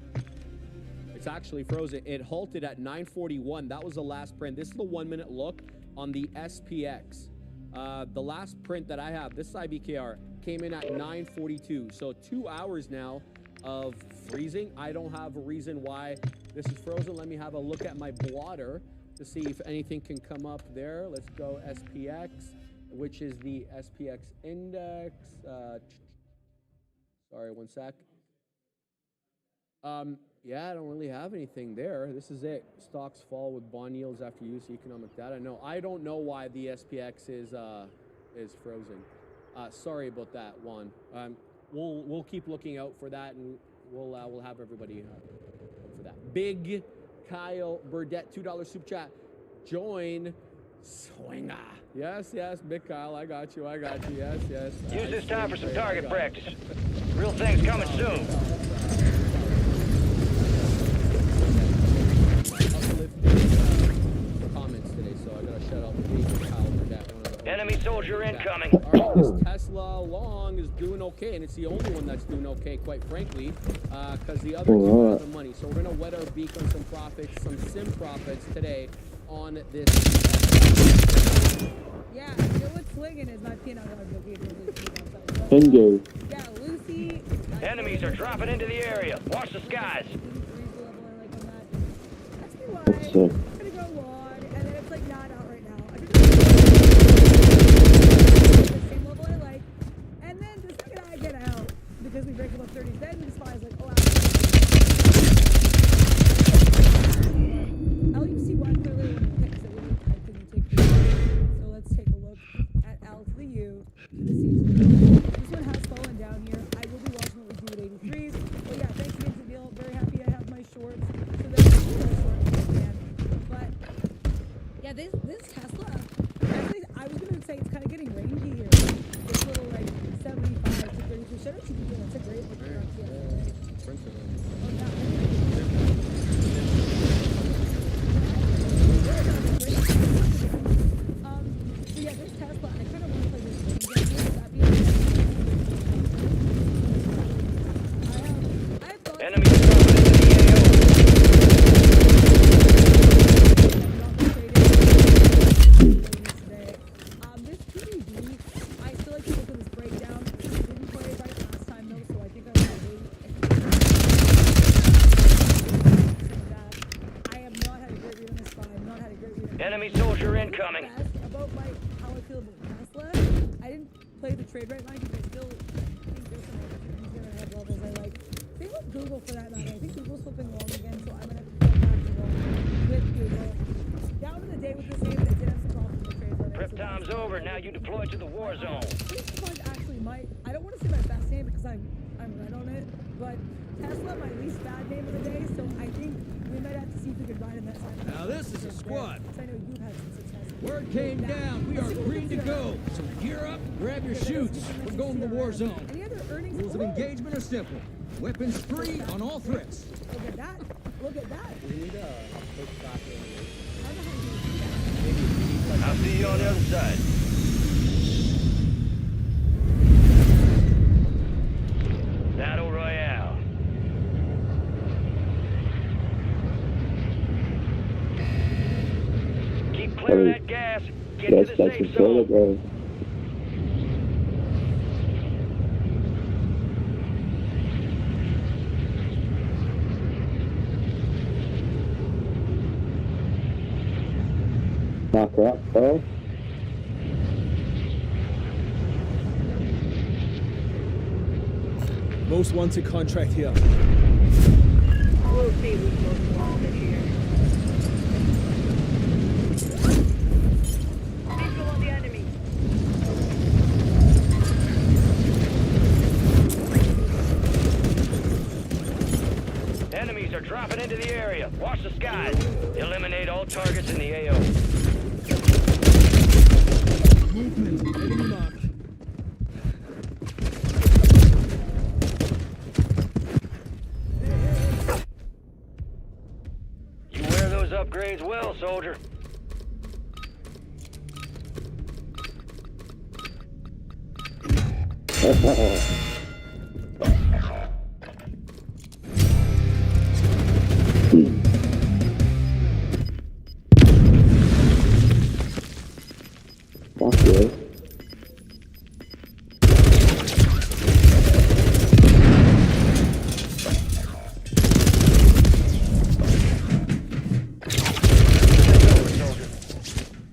It's actually frozen. It halted at 941. That was the last print. This is the 1 minute look on the SPX. The last print that I have, this is IBKR, came in at 942. So 2 hours now of freezing. I don't have a reason why this is frozen. Let me have a look at my blotter to see if anything can come up there. Let's go SPX, which is the SPX index. Sorry, one sec. Yeah, I don't really have anything there. This is it. Stocks fall with bond yields after use of economic data. No, I don't know why the SPX is frozen. Sorry about that, Juan. We'll keep looking out for that, and we'll have everybody look for that. Big Kyle Burdette, $2 super chat. Join Swinger. Yes, Big Kyle, I got you. Yes. Use this time for some target practice. Real things coming soon. Comments today, so I gotta shut up. Big Kyle Burdette. Enemy soldier incoming. All right, this Tesla long is doing okay, and it's the only one that's doing okay, quite frankly, because the other two have the money. So we're gonna wet our beak on some profits, some sim profits today on this. Yeah, you know what's swinging is my peanut butter. Bingo. Yeah, Lucy Enemies are dropping into the area. Watch the skies. That's why I'm gonna go long, and then it's like not out right now. I think the same level I like, and then the second I get out, because we break above 30, then the spy is like, oh, LUC1 clearly when it picks it, I can take the so let's take a look at L to the U to the C to the U. This one has fallen down here. I will be watching what we do with 83s. But yeah, thanks again to Neil. Very happy I have my shorts. So there's a short man. But yeah, this Tesla, actually, I was gonna say it's kind of getting rangy here. This little like 75 to 32. Shout out to you. That's a great picture on TSA. Oh, yeah. So yeah, this Tesla, I kind of want to play this game. I have thought Enemies are dropping into the AO. This PvD, I still like to look at this breakdown. I didn't play it right last time though, so I think I'm gonna wait. I have not had a great read on this spy. I've not had a great read on Enemy soldier incoming. about how I feel about Tesla. I didn't play the trade right line because I still think there's some opportunities here and I have levels I like. Same with Google for that matter. I think Google's flipping long again, so I'm gonna have to go back and roll with Google. Down in the day with this game, they did have some problems with the trade line. Prep time's over. Now you deploy to the war zone. This one actually might, I don't want to say my best name because I'm red on it, but Tesla, my least bad name of the day, so I think we might have to see if we can ride in that side. Now this is a squad. Because I know you've had some success. Word came down. We are green to go. So gear up, grab your chutes. We're going to the war zone. Any other earnings? Rules of engagement are simple. Weapons free on all threats. Look at that. Look at that. We need a push back in. I don't know how you do that. I'll see you on the other side. Battle Royale. Keep clearing that gas. Get to the safe zone. Knock her up, bro. Most wanted contract here. We'll see who's most wanted here. Visual on the enemy. Enemies are dropping into the area. Watch the skies. Eliminate all targets in the AO. Movement. Enemy mark. You wear those upgrades well, soldier. Fuck you.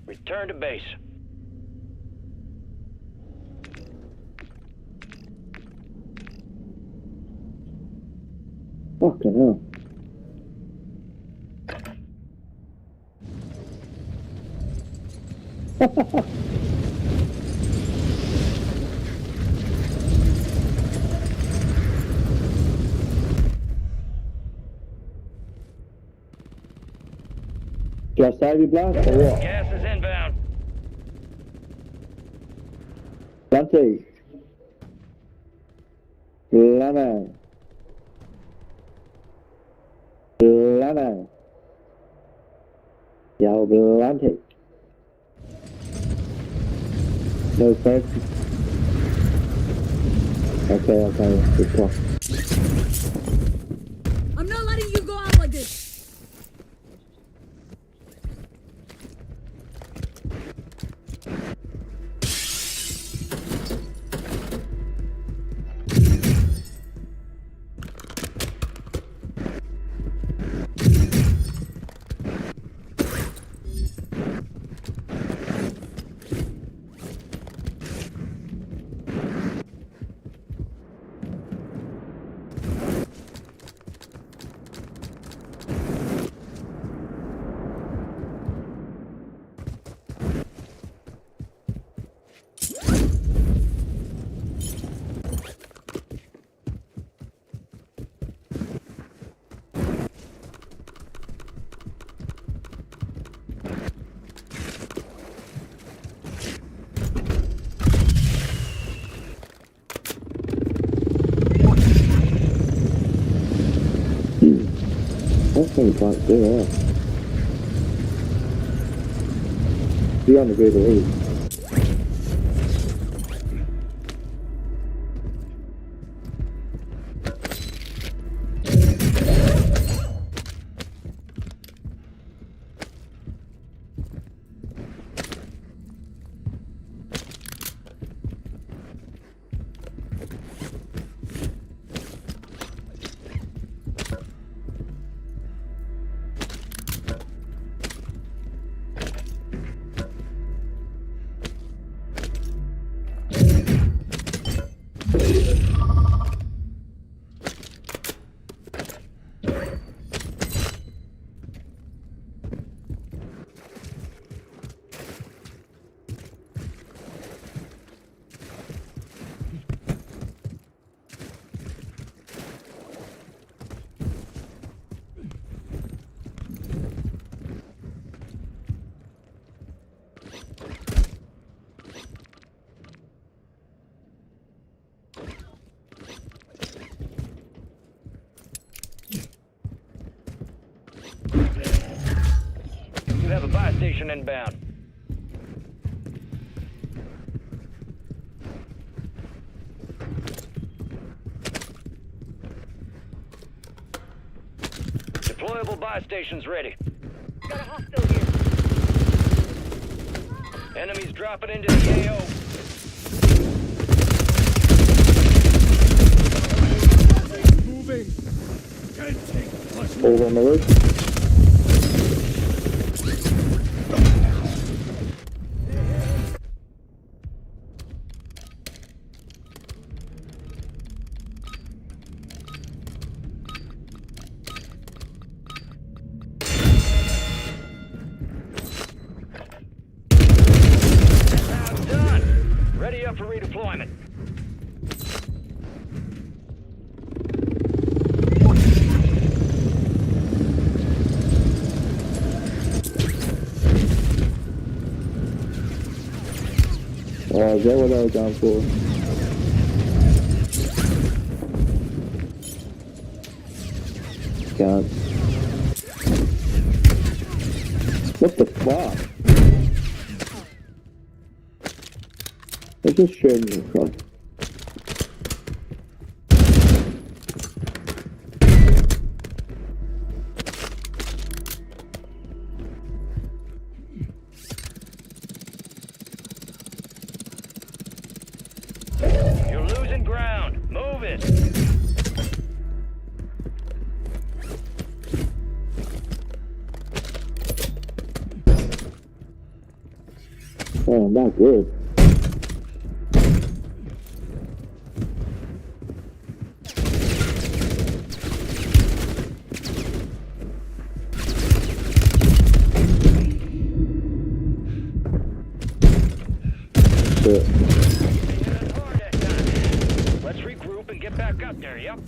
Return to base. Fucking hell. Do I save you, blast, or what? Gas is inbound. Dante. Lana. Lana. Yo, Blante. No thanks. Okay, good talk. I'm not letting you go out like this. Pretty fun to do, yeah. Be on the way to leave. You have a buy station inbound. Deployable buy stations ready. Got a hostile here. Enemies dropping into the AO. Moving. Can't take much Hold on the roof. Round done. Ready up for redeployment. Oh, is that what I was down for? God. What the fuck? They just showed me across. You're losing ground. Move it. Oh, not good. Shit. Let's regroup and get back up there, yep.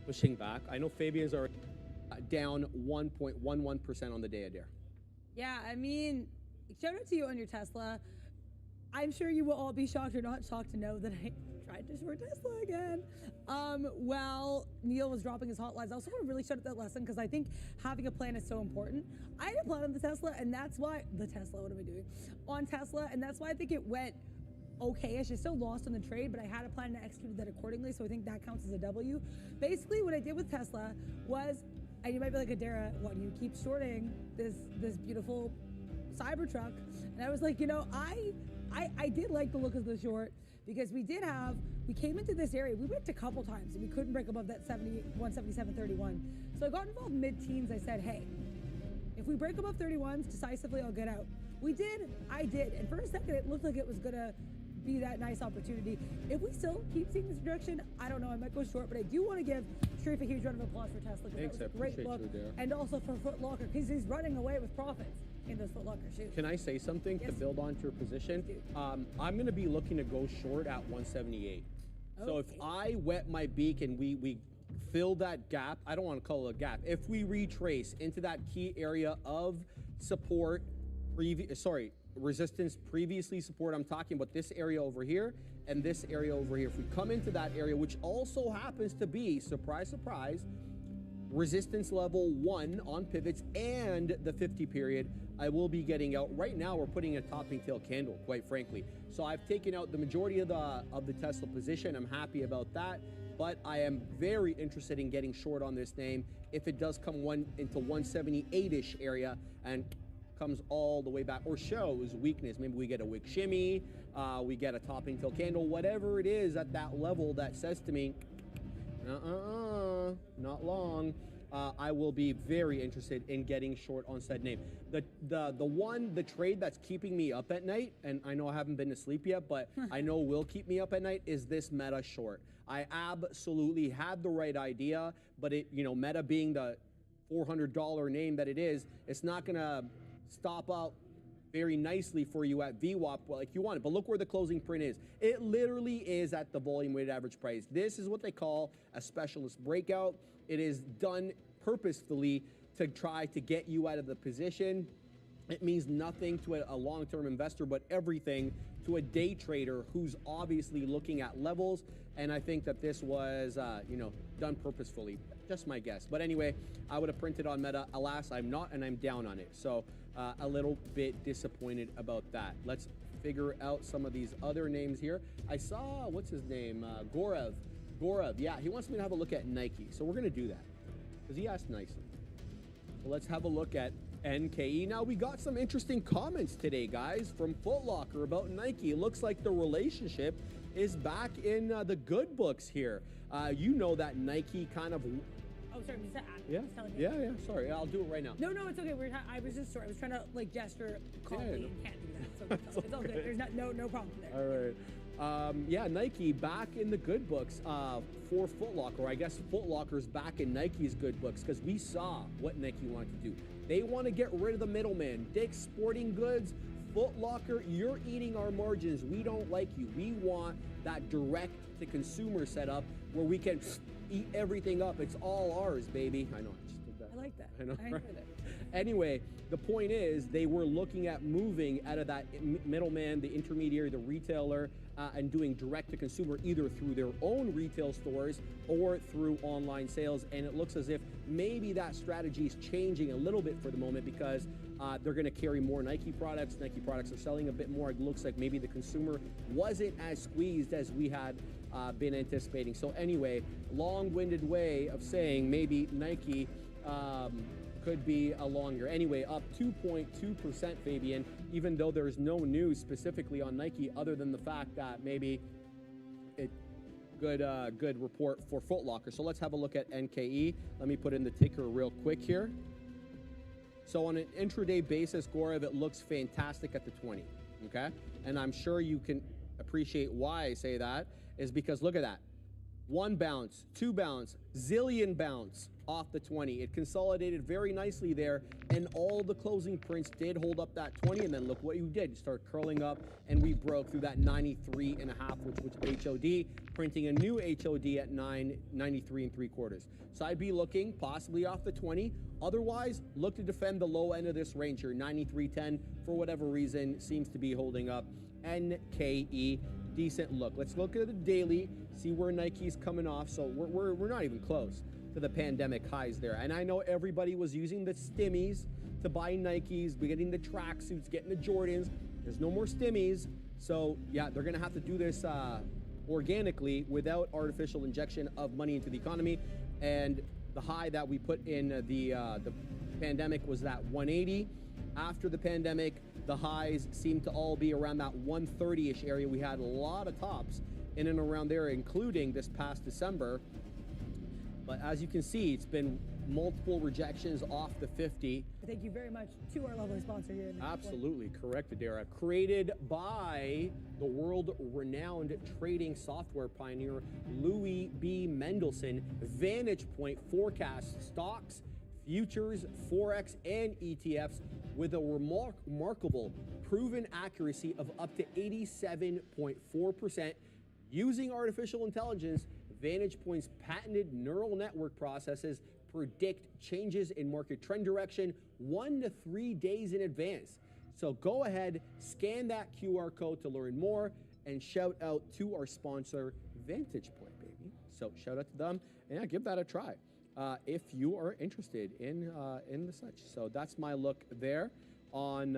pushing back. I know Fabian's are down 1.11% on the day, Adair. Yeah, I mean, shout out to you on your Tesla. I'm sure you will all be shocked or not shocked to know that I tried to short Tesla again. While Neil was dropping his hotlines, I also want to really shout out that lesson because I think having a plan is so important. I had a plan on the Tesla, and that's why what am I doing? On Tesla, and that's why I think it went okay-ish. It's still lost on the trade, but I had a plan and executed that accordingly, so I think that counts as a W. Basically, what I did with Tesla was, and you might be like, Adara, why do you keep shorting this beautiful Cybertruck? And I was like, you know, I did like the look of the short because we came into this area, we went a couple times and we couldn't break above that 177.31. So I got involved mid-teens. I said, hey, if we break above 31s decisively, I'll get out. We did, I did. And for a second, it looked like it was gonna be that nice opportunity. If we still keep seeing this direction, I don't know, I might go short, but I do want to give Sharif a huge round of applause for Tesla because that was a great look. And also for Foot Locker because he's running away with profits in those Foot Locker shoes. Can I say something to build on to your position? I'm going to be looking to go short at 178. So if I wet my beak and we fill that gap, I don't want to call it a gap. If we retrace into that key area of support, resistance, previously support, I'm talking about this area over here and this area over here. If we come into that area, which also happens to be, surprise, surprise, resistance level 1 on pivots and the 50 period, I will be getting out. Right now, we're putting a topping tail candle, quite frankly. So I've taken out the majority of the Tesla position. I'm happy about that, but I am very interested in getting short on this name if it does come into 178-ish area and comes all the way back or shows weakness. Maybe we get a wick shimmy, we get a topping tail candle, whatever it is at that level that says to me, not long. I will be very interested in getting short on said name. The trade that's keeping me up at night, and I know I haven't been to sleep yet, but I know will keep me up at night, is this Meta short. I absolutely had the right idea, but Meta being the $400 name that it is, it's not gonna stop out very nicely for you at VWAP like you want it. But look where the closing print is. It literally is at the volume weighted average price. This is what they call a specialist breakout. It is done purposefully to try to get you out of the position. It means nothing to a long-term investor, but everything to a day trader who's obviously looking at levels. And I think that this was, done purposefully. Just my guess. But anyway, I would have printed on Meta. Alas, I'm not, and I'm down on it. So a little bit disappointed about that. Let's figure out some of these other names here. I saw, what's his name? Gorev. Yeah, he wants me to have a look at Nike. So we're going to do that because he asked nicely. So let's have a look at NKE. Now, we got some interesting comments today, guys, from Foot Locker about Nike. It looks like the relationship is back in the good books here. You know that Nike kind of... Oh, sorry, was that yeah. Sorry, I'll do it right now. No, it's okay. I was just sorry. I was trying to gesture calmly and can't do that. So it's all good. There's no problem there. All right. Nike back in the good books for Foot Locker. Or I guess Foot Locker's back in Nike's good books because we saw what Nike wanted to do. They want to get rid of the middleman. Dick's Sporting Goods, Foot Locker, you're eating our margins. We don't like you. We want that direct-to-consumer setup where we can eat everything up. It's all ours, baby. I know. I just did that. I like that. I know. I Right? enjoyed it. Anyway, the point is they were looking at moving out of that middleman, the intermediary, the retailer, and doing direct-to-consumer either through their own retail stores or through online sales. And it looks as if maybe that strategy is changing a little bit for the moment because they're going to carry more Nike products. Nike products are selling a bit more. It looks like maybe the consumer wasn't as squeezed as we had been anticipating. So anyway, long-winded way of saying maybe Nike could be a longer. Anyway, up 2.2%, Fabian, even though there's no news specifically on Nike other than the fact that maybe good report for Foot Locker. So let's have a look at NKE. Let me put in the ticker real quick here. So on an intraday basis, Gorev, it looks fantastic at the 20, okay? And I'm sure you can appreciate why I say that is because look at that. 1 bounce, 2 bounce, zillion bounce off the 20. It consolidated very nicely there, and all the closing prints did hold up that 20, and then look what you did. You start curling up, and we broke through that 93.5, which was HOD, printing a new HOD at 93 3/4. So I'd be looking possibly off the 20. Otherwise, look to defend the low end of this range here. 93.10, for whatever reason, seems to be holding up. NKE, decent look. Let's look at the daily, see where Nike's coming off. So we're not even close to the pandemic highs there. And I know everybody was using the stimmies to buy Nikes, getting the tracksuits, getting the Jordans. There's no more stimmies. So yeah, they're gonna have to do this organically without artificial injection of money into the economy. And the high that we put in the pandemic was that 180. After the pandemic, the highs seem to all be around that 130-ish area. We had a lot of tops in and around there, including this past December. But as you can see, it's been multiple rejections off the 50. Thank you very much to our lovely sponsor here. Absolutely correct, Adara. Created by the world-renowned trading software pioneer Louis B. Mendelson, Vantage Point forecasts stocks, futures, forex, and ETFs with a remarkable proven accuracy of up to 87.4%. Using artificial intelligence, Vantage Point's patented neural network processes predict changes in market trend direction 1 to 3 days in advance. So go ahead, scan that QR code to learn more, and shout out to our sponsor, Vantage Point, baby. So shout out to them, and yeah, give that a try if you are interested in the such. So that's my look there on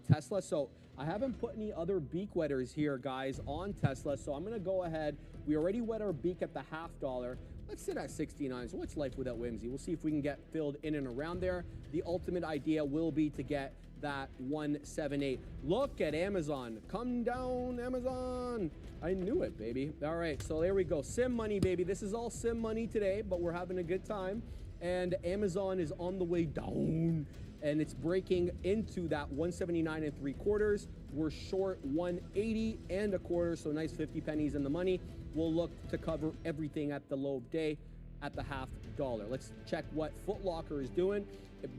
Tesla. So I haven't put any other beak wetters here, guys, on Tesla. So I'm gonna go ahead. We already wet our beak at the $0.50. Let's sit at 69. So what's life without whimsy? We'll see if we can get filled in and around there. The ultimate idea will be to get that 178. Look at Amazon. Come down, Amazon. I knew it, baby. All right, so there we go. Sim money, baby. This is all sim money today, but we're having a good time. And Amazon is on the way down, and it's breaking into that 179 3/4. We're short 180 1/4, so nice 50 pennies in the money. We'll look to cover everything at the low of day at the $0.50. Let's check what Foot Locker is doing.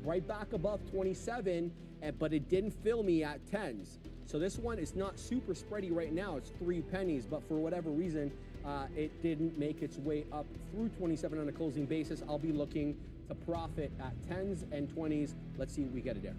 Right back above 27, but it didn't fill me at 10s. So this one is not super spready right now. It's 3 pennies, but for whatever reason, it didn't make its way up through 27 on a closing basis. I'll be looking to profit at 10s and 20s. Let's see what we get it there.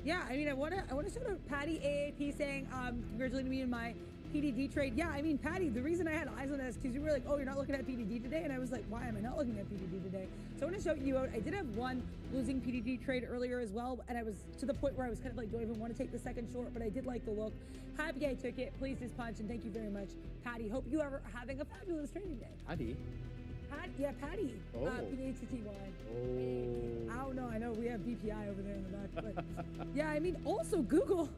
Yeah, I mean, I want to shout out Patty AAP saying, congratulating me in my PDD trade. Yeah, I mean, Patty, the reason I had eyes on this because you were like, oh, you're not looking at PDD today? And I was like, why am I not looking at PDD today? So I want to shout you out. I did have one losing PDD trade earlier as well, and I was to the point where I was kind of like, do I even want to take the second short? But I did like the look. Happy I took it. Please just punch, and thank you very much, Patty. Hope you are having a fabulous trading day. Patty? Yeah, Patty. Oh. PDHTY. Oh. I don't know. I know we have BPI over there in the back. But yeah, I mean, also Google's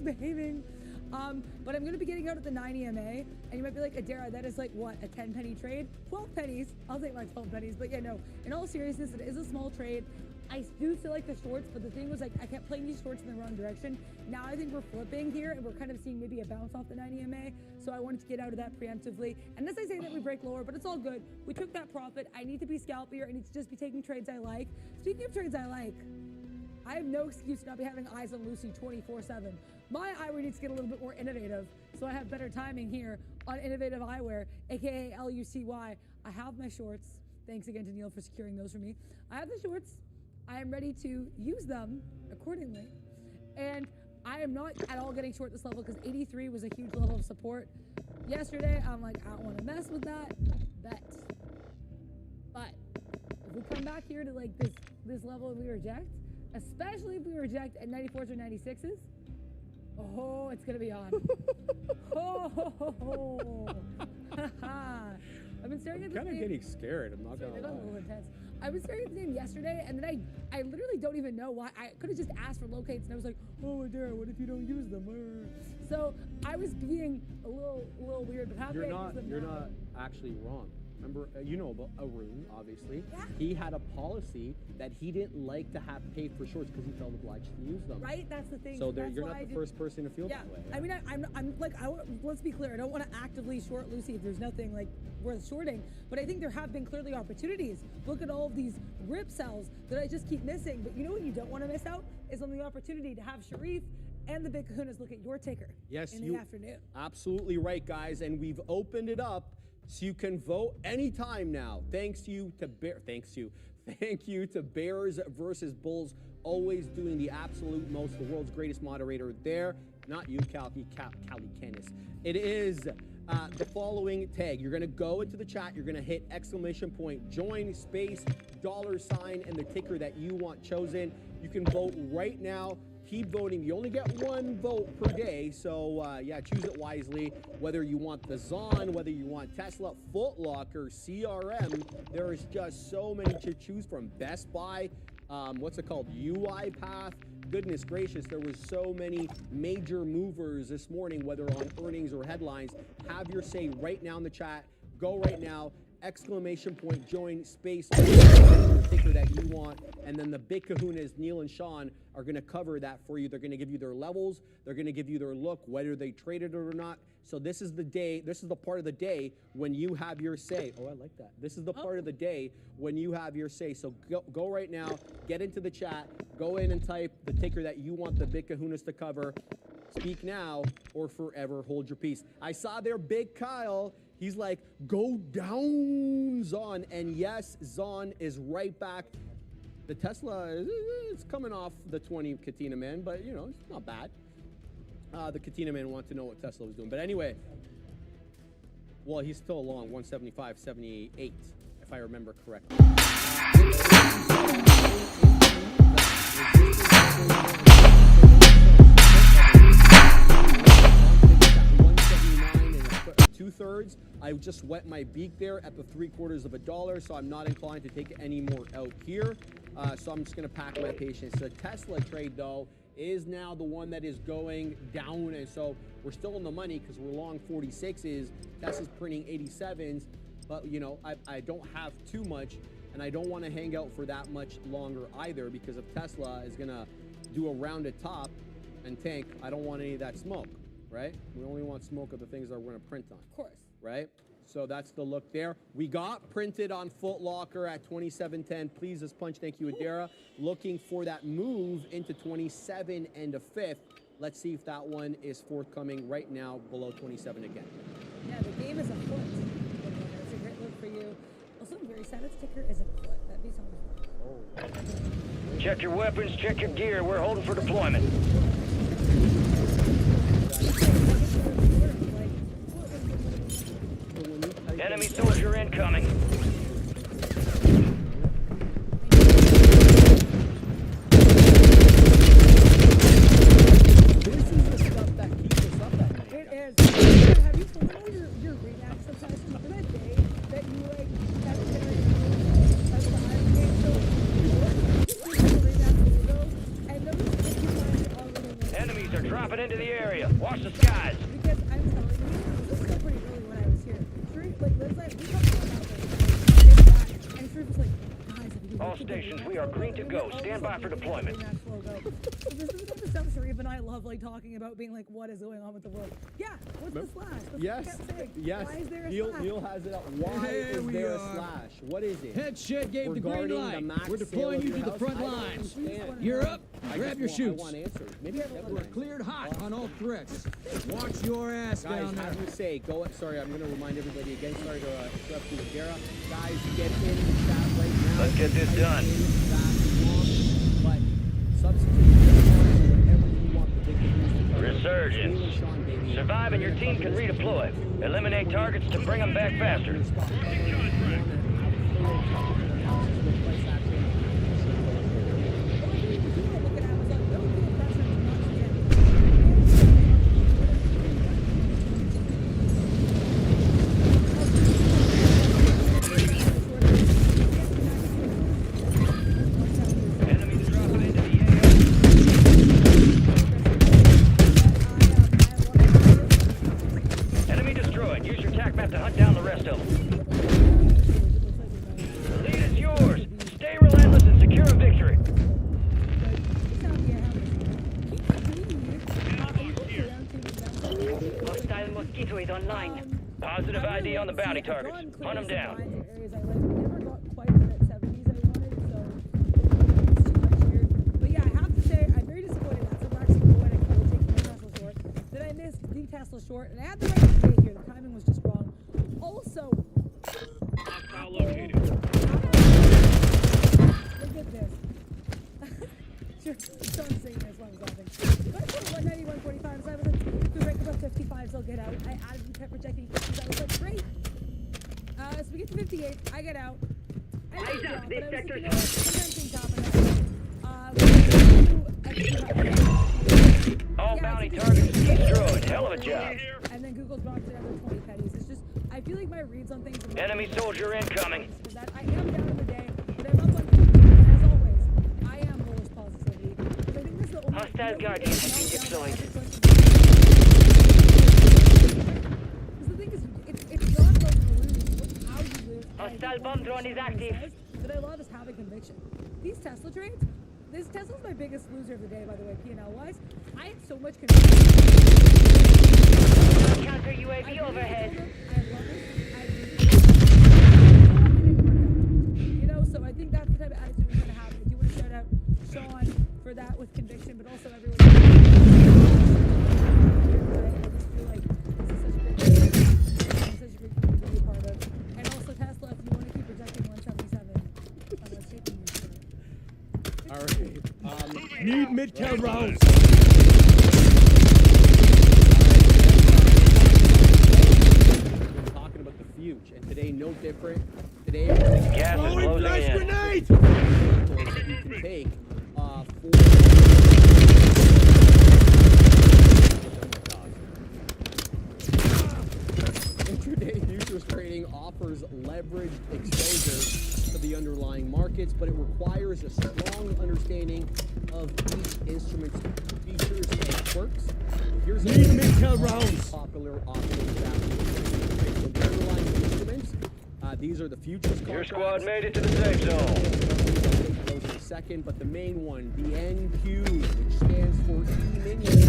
behaving. But I'm going to be getting out at the 9 EMA, and you might be like, Adara, that is like, what, a 10 penny trade? 12 pennies. I'll take my 12 pennies. But yeah, no, in all seriousness, it is a small trade. I do still like the shorts, but the thing was, like, I kept playing these shorts in the wrong direction. Now I think we're flipping here, and we're kind of seeing maybe a bounce off the 9 EMA. So I wanted to get out of that preemptively. And as I say that, we break lower, but it's all good. We took that profit. I need to be scalpier. I need to just be taking trades I like. Speaking of trades I like, I have no excuse to not be having eyes on Lucy 24/7. My eyewear needs to get a little bit more innovative, so I have better timing here on Innovative Eyewear, aka LUCY. I have my shorts. Thanks again to Neil for securing those for me. I have the shorts. I am ready to use them accordingly. And I am not at all getting short this level because 83 was a huge level of support. Yesterday, I'm like, I don't want to mess with that. Bet. But if we come back here to like this level and we reject, especially if we reject at 94s or 96s, oh, it's gonna be on. I've been staring at this I'm kind of getting scared. I'm not gonna lie. A little intense. I was staring at the name yesterday, and then I literally don't even know why. I could have just asked for locates, and I was like, oh, Adara, what if you don't use them? So I was being a little weird, but how You're not actually wrong. Remember, you know about Arun, obviously. Yeah. He had a policy that he didn't like to have paid for shorts because he felt obliged to use them. Right, that's the thing. So That's you're why not I the did- first person to feel Yeah, that way. I mean, I'm like, let's be clear. I don't want to actively short Lucy if there's nothing like worth shorting. But I think there have been clearly opportunities. Look at all of these rip cells that I just keep missing. But you know what you don't want to miss out is on the opportunity to have Sharif and the big kahunas look at your ticker. Yes, in the afternoon. Absolutely right, guys. And we've opened it up so you can vote anytime now. Thank you to Bears versus Bulls, always doing the absolute most. The world's greatest moderator there. Not you, Cali Canis. It is the following tag. You're going to go into the chat. You're going to hit !, join, space, $, and the ticker that you want chosen. You can vote right now. Keep voting. You only get 1 vote per day, so yeah, choose it wisely. Whether you want the Zon, whether you want Tesla, Foot Locker, CRM, there is just so many to choose from. Best Buy, what's it called? UiPath. Goodness gracious, there was so many major movers this morning, whether on earnings or headlines. Have your say right now in the chat. Go right now. !, join, space, the ticker that you want, and then the big kahunas, Neil and Sean, are going to cover that for you. They're going to give you their levels. They're going to give you their look, whether they traded it or not. So this is the day, this is the part of the day when you have your say. Oh, I like that. This is the part of the day when you have your say. So go right now, get into the chat, go in and type the ticker that you want the big kahunas to cover. Speak now or forever hold your peace. I saw there Big Kyle. He's like, go down, Zon. And yes, Zon is right back. The Tesla is coming off the 20 Katina Man, but you know, it's not bad. The Katina Man wanted to know what Tesla was doing. But anyway, well, he's still long, 175.78, if I remember correctly. Two-thirds. I just wet my beak there at the $0.75, so I'm not inclined to take any more out here. So I'm just going to pack my patience. The Tesla trade, though, is now the one that is going down, and so we're still in the money because we're long 46s. Tesla's printing 87s, but you know, I don't have too much, and I don't want to hang out for that much longer either, because if Tesla is going to do a rounded top and tank, I don't want any of that smoke. Right? We only want smoke of the things that we're going to print on. Of course. Right? So that's the look there. We got printed on Foot Locker at 27.10. Please, this punch. Thank you, Adara. Looking for that move into 27 and a fifth. Let's see if that one is forthcoming right now below 27 again. Yeah, the game is afoot. It's a great look for you. Also, I'm very sad its ticker isn't foot. That'd be something. Oh. Check your weapons, check your gear. We're holding for deployment. Enemy soldier incoming. This is the stuff that keeps us up at night. It is. Have you told all your reacts sometimes? Remember that day that you like had that's the Iron game show? And those enemies are dropping into the area. Watch the skies. Because I'm telling you, this was still pretty early when I was here. Like, Liz, like, we talked about that, and Sharif was like, guys, all stations, we are green to go. Stand by for deployment. This is the stuff Sharif and I love, like, talking about, being like, what is going on with the world? Yeah, what's the slash? That's Yes, what I kept saying. yes. Why is there a slash? Neil has it up. Why is there a slash? What is it? Head shed gave the green Regarding light. max We're deploying sale you of to your the house? front I don't lines. understand. You're up. Grab your I shoots. want answers. Maybe We're cleared hot on all threats. Watch your ass Guys, down there. have your say. Sorry, I'm going to remind everybody again. Sorry to interrupt you, Dara. Guys, get in the chat right now. Let's get this done. But substitute whatever you want the big news to cover. Resurgence. Neil and Sean, baby. Survive and your team can redeploy. Eliminate targets to bring them back faster. Enemy destroyed. Use your TAC map to hunt down the rest of them. on the bounty See, I've targets. gotten Hunt 'em clear down. some lines in areas I like. We never got quite to that 70s I wanted, so it's too much here. But yeah, I have to say, I'm very disappointed. That's a actually poetic for taking the Tesla short. That I missed the Tesla short, and I had the right mistake here. The timing was just wrong. Also, Hostile located. look at this. Sure, Sean's saying this while I was laughing. But I put 190, 145, so I was like, the rank above 55, so I'll get out. I added and kept rejecting 50s. I was like, great. So we get to 58. I get out. I didn't drop, but I was like, you know what? Sometimes things happen. All bounty targets destroyed. Hell of a job. And then Google's dropped another 20 pennies. It's just, I feel like my reads on things. Enemy soldier incoming. That I am down in the day, but I'm up on 50. As always, I am bullish positivity. But I think this is the only. Hostile guardian has been deployed. The thing is, it's not about the losing, it's how you lose. Hostile bomb drone is active. That I love is having conviction. These Tesla trades, this Tesla's my biggest loser of the day, by the way, P&L wise. I had so much conviction. Counter UAV overhead. I love it. You know, so I think that's the type of attitude we're gonna have. I do want to shout out Sean for that with conviction, but also everyone. I just feel like this is such a great community. Such a great community to be a part of. And also Tesla, if you want to keep projecting 177, let's take them. All right. Need mid-count rounds. We're talking about the future, and today no different. Today we're going to Gas is closing Flash in. grenade! that you can take Intraday futures trading offers leveraged exposure to the underlying markets, but it requires a strong understanding of each instrument's features and quirks. Here's Need mid-count rounds. popular options that the underlying instruments. These are the futures Your contracts. squad made it to the safe zone. Those in a second, but the main one, the NQ, which stands for E-Minion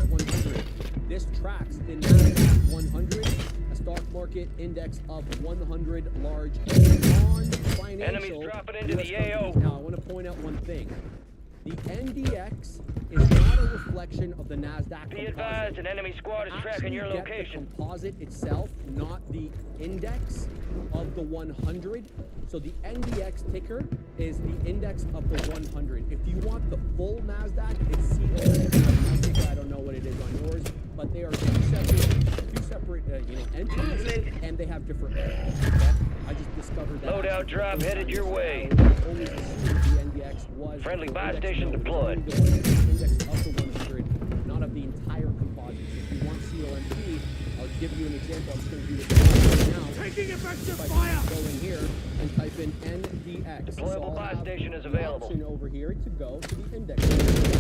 100. This tracks the NASDAQ 100, a stock market index of 100 large non-financial. Enemies dropping into the US AO. companies. Now, I want to point out one thing. The NDX is not a reflection of the NASDAQ Be composite. advised, an enemy squad is tracking your Actually get location. the composite itself, not the index of the 100. So the NDX ticker is the index of the 100. If you want the full NASDAQ, it's COMP. I don't know what it is on yours, but they are two separate entities, and they have different. Okay? I just discovered that. Loadout drop headed your way. Always assumed the NDX was Friendly the buy index. station No, it's deployed. only the index of the 100, not of the entire composite. So if you want COMP, I'll give you an example. I'm just going to do this right now. Taking effective If I fire! go in here and type in NDX. Deployable I'll buy have station is an available. option over here to go to the index.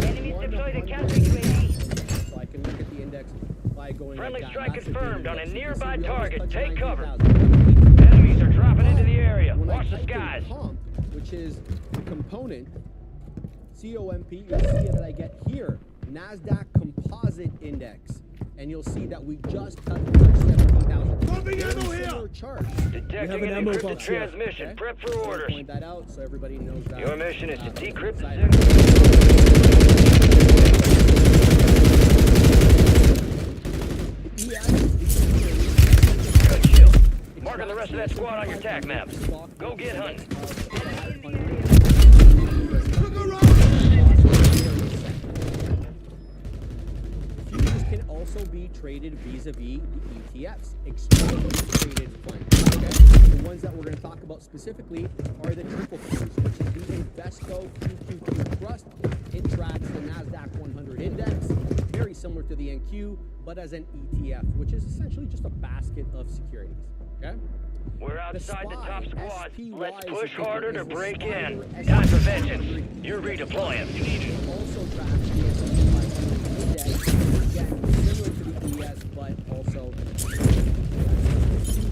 Enemies deployed a counter UAV. So I can look at the index by going Friendly like that. strike That's the confirmed data on a index. You can nearby see we almost target. touched Take cover. 19,000. Enemies are dropping into the area. When I Watch the type in skies. comp, which is the component, COMP, you'll see that I get here, NASDAQ Composite Index. And you'll see that we just touched 17,000. Pumping ammo here! Similar chart. Detecting an an ammo encrypted box here. transmission. Okay? Prep for I'll orders. point that out so everybody knows that. Your mission is to decrypt the side- Good kill. Marking the rest of that squad on your tac map. Go get hunting. Futures can also be traded vis-a-vis the ETFs, exchange traded funds. Okay? The ones that we're going to talk about specifically are the triple futures, which is the Invesco QQQ Trust. It tracks the NASDAQ 100 index, very similar to the NQ, but as an ETF, which is essentially just a basket of securities. Okay? We're outside the top SPY, squad. SPY Let's is push the- harder is to the break in. Spider Time for S&P vengeance. You're redeploying. You need it. also tracks the S&P 500 index, again, similar to the ES, but also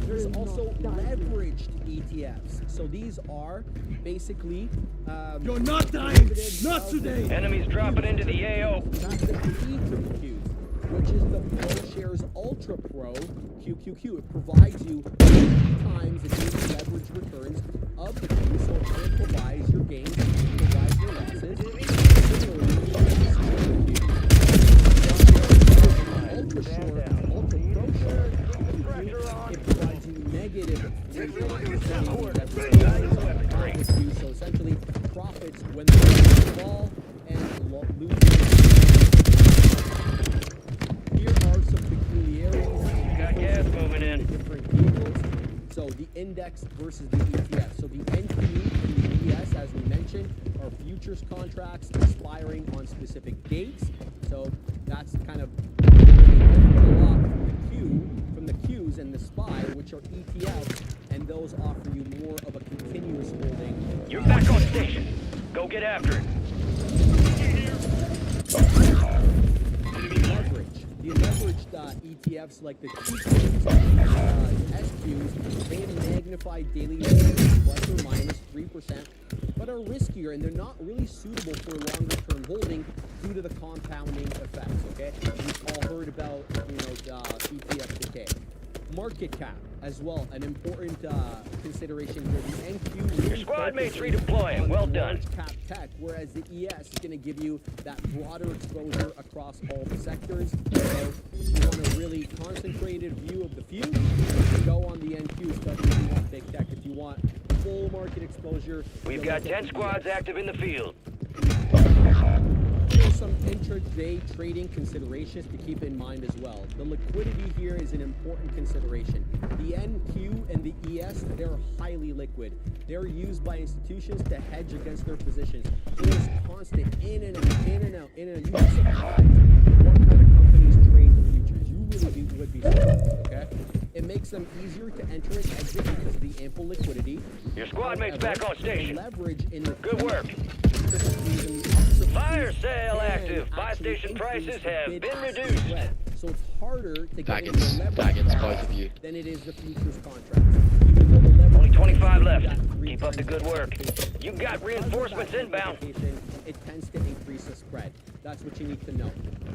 there's also leveraged ETFs. So these are basically You're not dying! derivatives Not of today! Enemies dropping into the AO. That's the key to the Qs. which is the ProShares Ultra Pro QQQ. It provides you 8 times the daily leverage returns of the Q, so it amplifies your gains, amplifies your losses. Similarly, Ultra Short, Ultra Pro Short, it provides you negative 3%. So essentially, profits when the markets fall and losing. Here are some peculiarities. Got gas moving in. Different vehicles. So the index versus the ETF. So the NQ and the ES, as we mentioned, are futures contracts expiring on specific dates. So that's kind of from the Qs and the SPY, which are ETFs, and those offer you more of a continuous holding. You're back on station. Go get after it. The leveraged ETFs like the QQs, SQs, they have magnified daily returns plus or minus 3%, but are riskier and they're not really suitable for longer term holding due to the compounding effects. Okay, we've all heard about ETF decay. Market cap as well, an important consideration here. The NQ. Your squad mates redeploying. Well done. Cap tech, whereas the ES is going to give you that broader exposure across all the sectors. So if you want a really concentrated view of the few, you can go on the NQ stuff if you want big tech. If you want full market exposure, we've got 10 squads active in the field. Here's some intraday trading considerations to keep in mind as well. The liquidity here is an important consideration. The NQ and the ES, they're highly liquid. They're used by institutions to hedge against their positions. There's constant in and out, in and out, in and out. You'd be surprised what kind of companies trade the futures. You really would be surprised, okay? It makes them easier to enter and exit because of the ample liquidity. Your squad mate's back on station. Leverage in the good work. Fire sale active. Buy station prices have been reduced. So it's harder to get Daggins, both of you. than it is the futures contract. Even though the leverage Only 25 left. Keep up the good work. You got reinforcements inbound. It tends to increase the spread. That's what you need to know.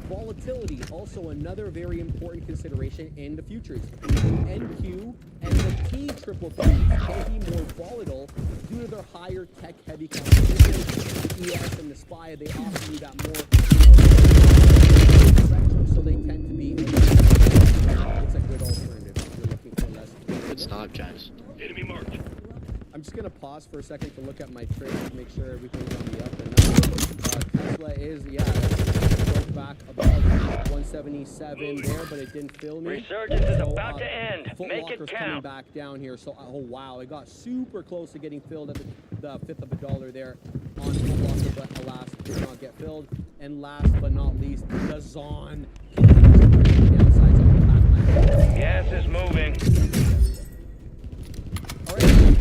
Volatility, also another very important consideration in the futures. The NQ and the T triple Q can be more volatile due to their higher tech-heavy competition. The ES and the SPY, they offer you that more, spectrum, so they tend to be. It's a good alternative if you're looking for less. Good start, James. Enemy marked. I'm just gonna pause for a second to look at my trades to make sure everything's on the up and up. Tesla is, broke back above 177 there, but it didn't fill me. Resurgence is about to end. Foot Make Locker's it coming count. back down here. So, oh wow, it got super close to getting filled at the fifth of a dollar there on Foot Locker, but alas, did not get filled. And last but not least, the Zon continues to bring the downsides of the backline. Gas is moving. All right.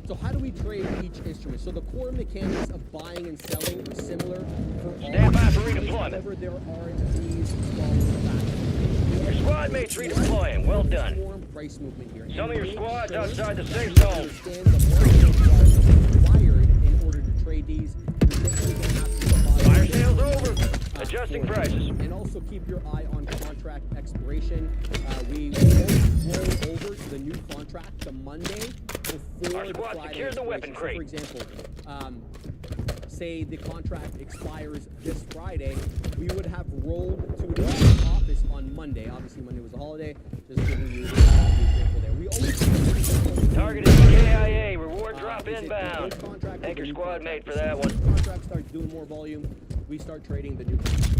So how do we trade each instrument? So the core mechanics of buying and selling are similar for all. Stand by for redeployment. However, there are these small factors. Your squad mates redeploying. Well done. Price movement here. Some of your squads outside the safe zone. Understand the market required in order to trade these. Fire sale's over. Adjusting prices. And also keep your eye on contract expiration. We will roll over to the new contract the Monday before Our squad the Friday secured the weapon expiration. crate. So for example, say the contract expires this Friday, we would have rolled to the office on Monday. Obviously, Monday was a holiday. Just giving you the example there. We always targeted KIA. Reward drop inbound. Thank your squad mate for that one. Contract starts doing more volume. We start trading the new contract.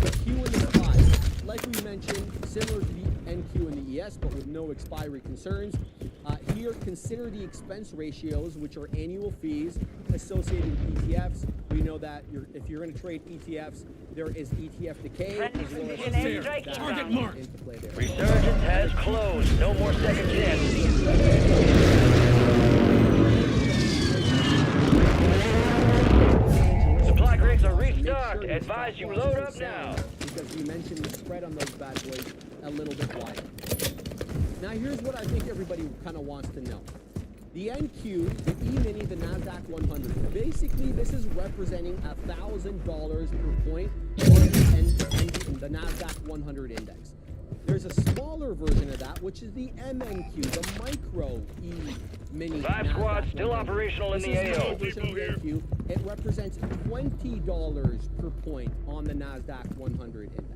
The Q and the SPY, like we mentioned, similar to the NQ and the ES, but with no expiry concerns. Here, consider the expense ratios, which are annual fees associated with ETFs. We know that if you're going to trade ETFs, there is ETF decay as well as Target mark. into play there. Resurgence has closed. No more second chances. Supply crates are restocked. Advise you load up now. Because we mentioned the spread on those bad boys a little bit wider. Now here's what I think everybody kind of wants to know. The NQ, the E-mini, the NASDAQ 100. Basically, this is representing $1,000 per point on the the NASDAQ 100 index. There's a smaller version of that, which is the MNQ, the Micro E Mini. Five NASDAQ squads still 100. operational in This the is the AO. version of the MNQ. It represents $20 per point on the NASDAQ 100 index.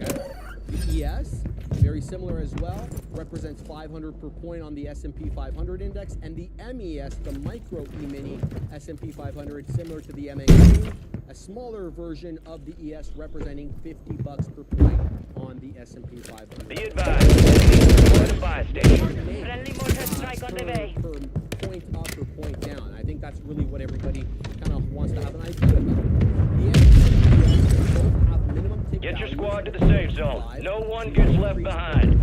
Okay. The ES, very similar as well, represents 500 per point on the S&P 500 index, and the MES, the Micro E Mini S&P 500, similar to the MNQ, a smaller version of the ES representing $50 per point on the S&P 500. Be advised, deploy the buy station. Friendly mortar strike on the way. Per point up or point down. I think that's really what everybody kind of wants to have an idea about. The MES both have minimum tick Get your values squad to the of safe 0.25, zone. No one gets left behind.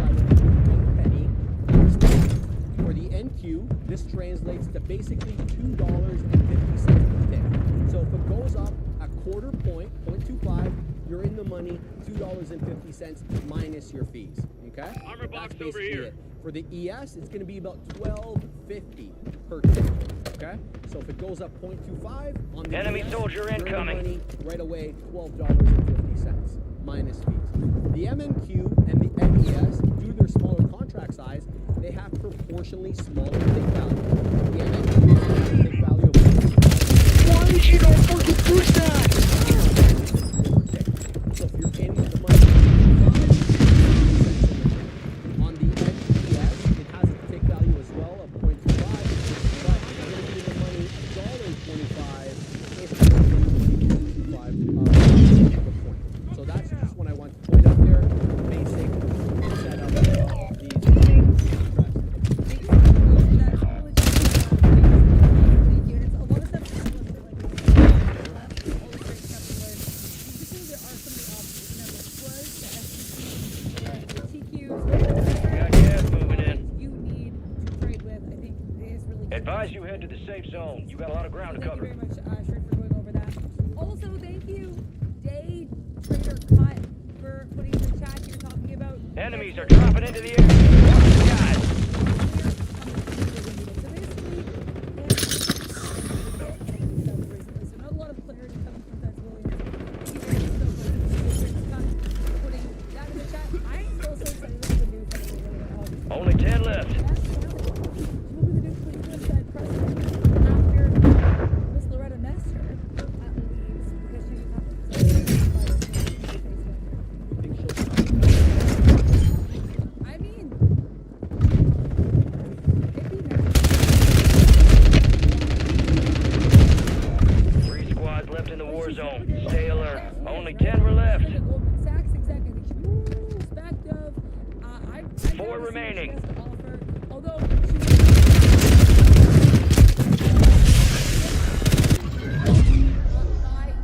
For the NQ, this translates to basically $2.50 per tick. So if it goes up a quarter point, 0.25, you're in the money, $2.50 minus your fees. Okay? That's basically it. For the ES, it's going to be about $12.50 per tick. Okay? So if it goes up 0.25 on the Enemy ES, soldier you're in the incoming. money right away, $12.50 minus fees. The MNQ and the MES, due to their smaller contract size, they have proportionally smaller tick value. The MNQ has a tick value of Why did you not fucking push that? So if you're in the money, on the MES, it has a tick value as well of 0.25, but you're going to be in the money $1.25 if you're in the 0.25 per point. So that's just what I want to point out there. Basic setup of these Got gas moving in. You need to trade with. I think it is really. Advise you head to the safe zone. You got a lot of ground to Thank you cover. very much, Shred, for going over that. Also, thank you, Day Trader Cut, for putting in the chat you're talking about. Enemies are dropping into the air. Watch the skies. So not a lot of clarity coming from Feds Williams. Putting that in the chat. I am so excited about the new thing. Only 10 left. Miss Loretta Nestor leaves because she I mean, Three squads left in the war zone. Stay alert. Only 10 were left. Goldman Sachs exec, I think she perspective. Four remaining. Although by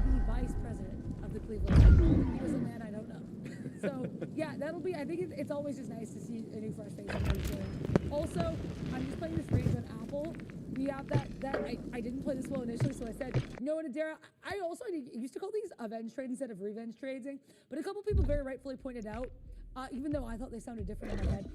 the vice president of the Cleveland Browns. He was a man I don't know. So yeah, that'll be. I think it's always just nice to see a new fresh face. Also, I'm just playing this range on Apple. We have that I didn't play this well initially, so I said no and Adara. I also used to call these avenge trades instead of revenge trading, but a couple people very rightfully pointed out, even though I thought they sounded different in my head.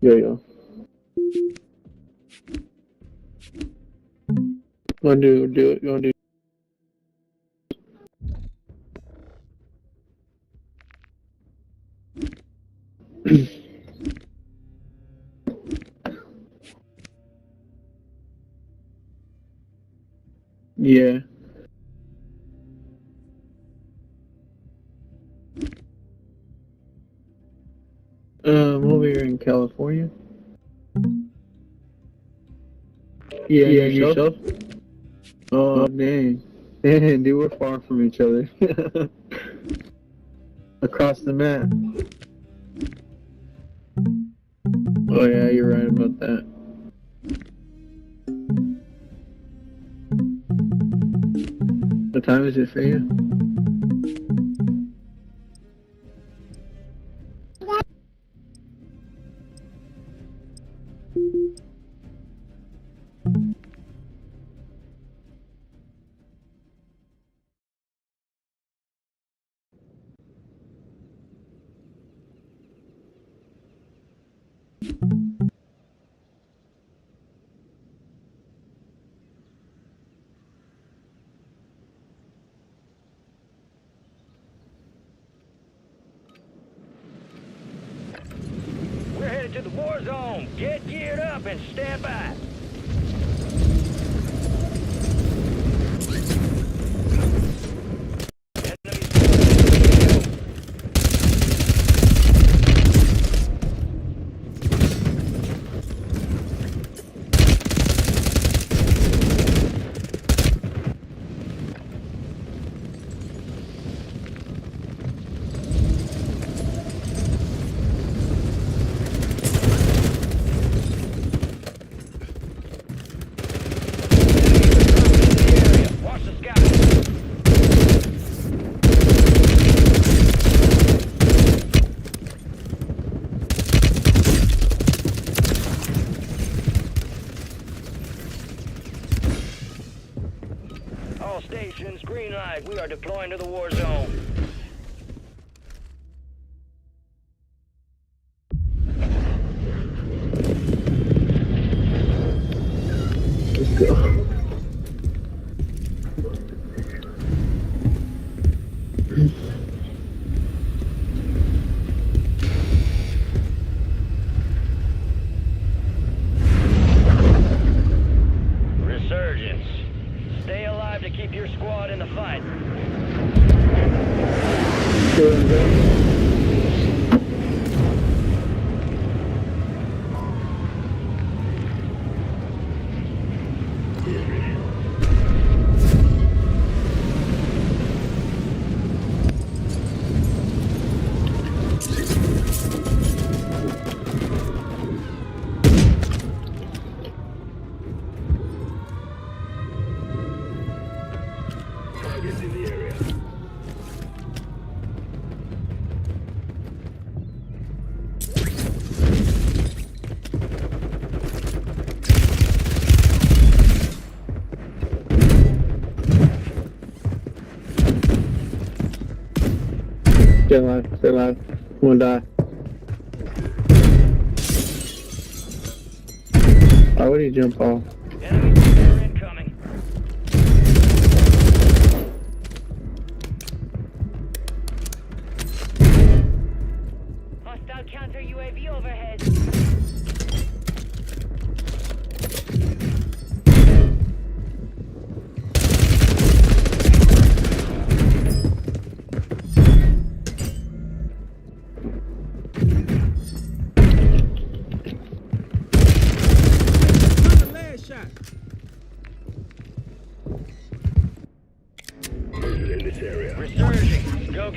Yo. Wanna do it? You wanna do Yeah. Over here in California. Yeah, yourself? Oh, dang. Dude, we're far from each other. Across the map. Oh yeah, you're right about that. What time is it for you? We're headed to the war zone. Get geared up and stand by. Watch the sky. All stations, green light. We are deploying to the war zone. Let's go. Resurgence. Stay alive to keep your squad in the fight. Targets in the area. Stay alive, stay alive. I'm gonna die. Why would he jump off? Enemy fire incoming. Hostile counter UAV overhead.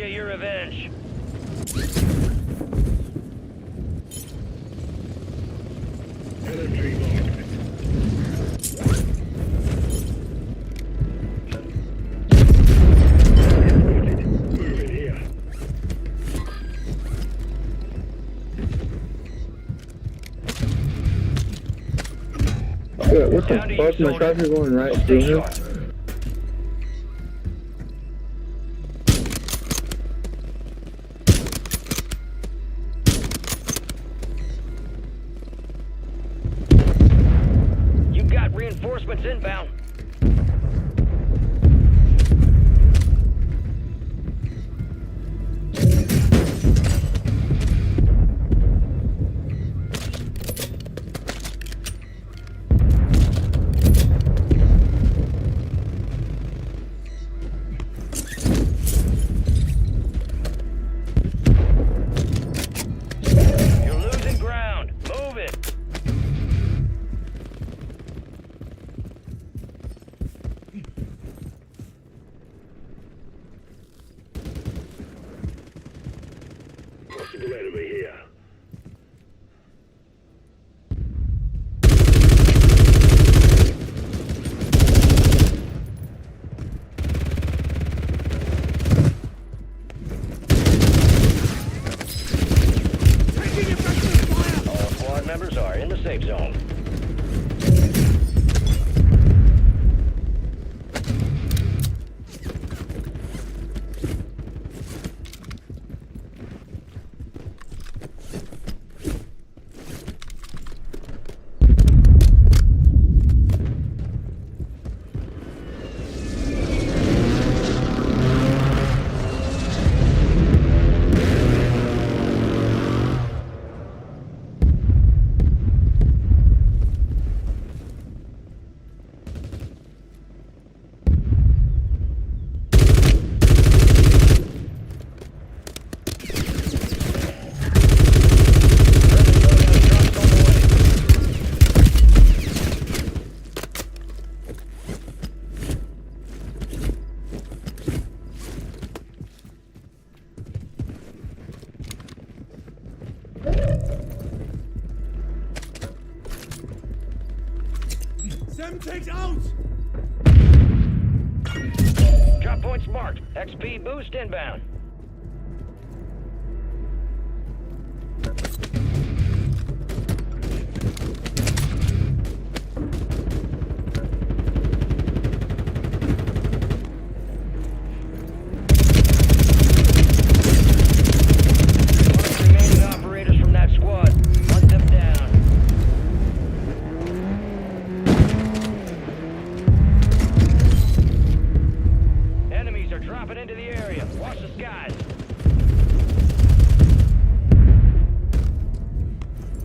get your revenge. LMG marked. Moving here. Yeah, what the Down to fuck? you, My soldier. shots are going right Stay through him. sharp. You got reinforcements inbound. You're losing ground. Move it. Possible enemy here. Taking effective fire! All squad members are in the safe zone. Semtex out! Drop points marked. XP boost inbound. Mark remaining operators from that squad. Hunt them down. Enemies are dropping into the area. Watch the skies.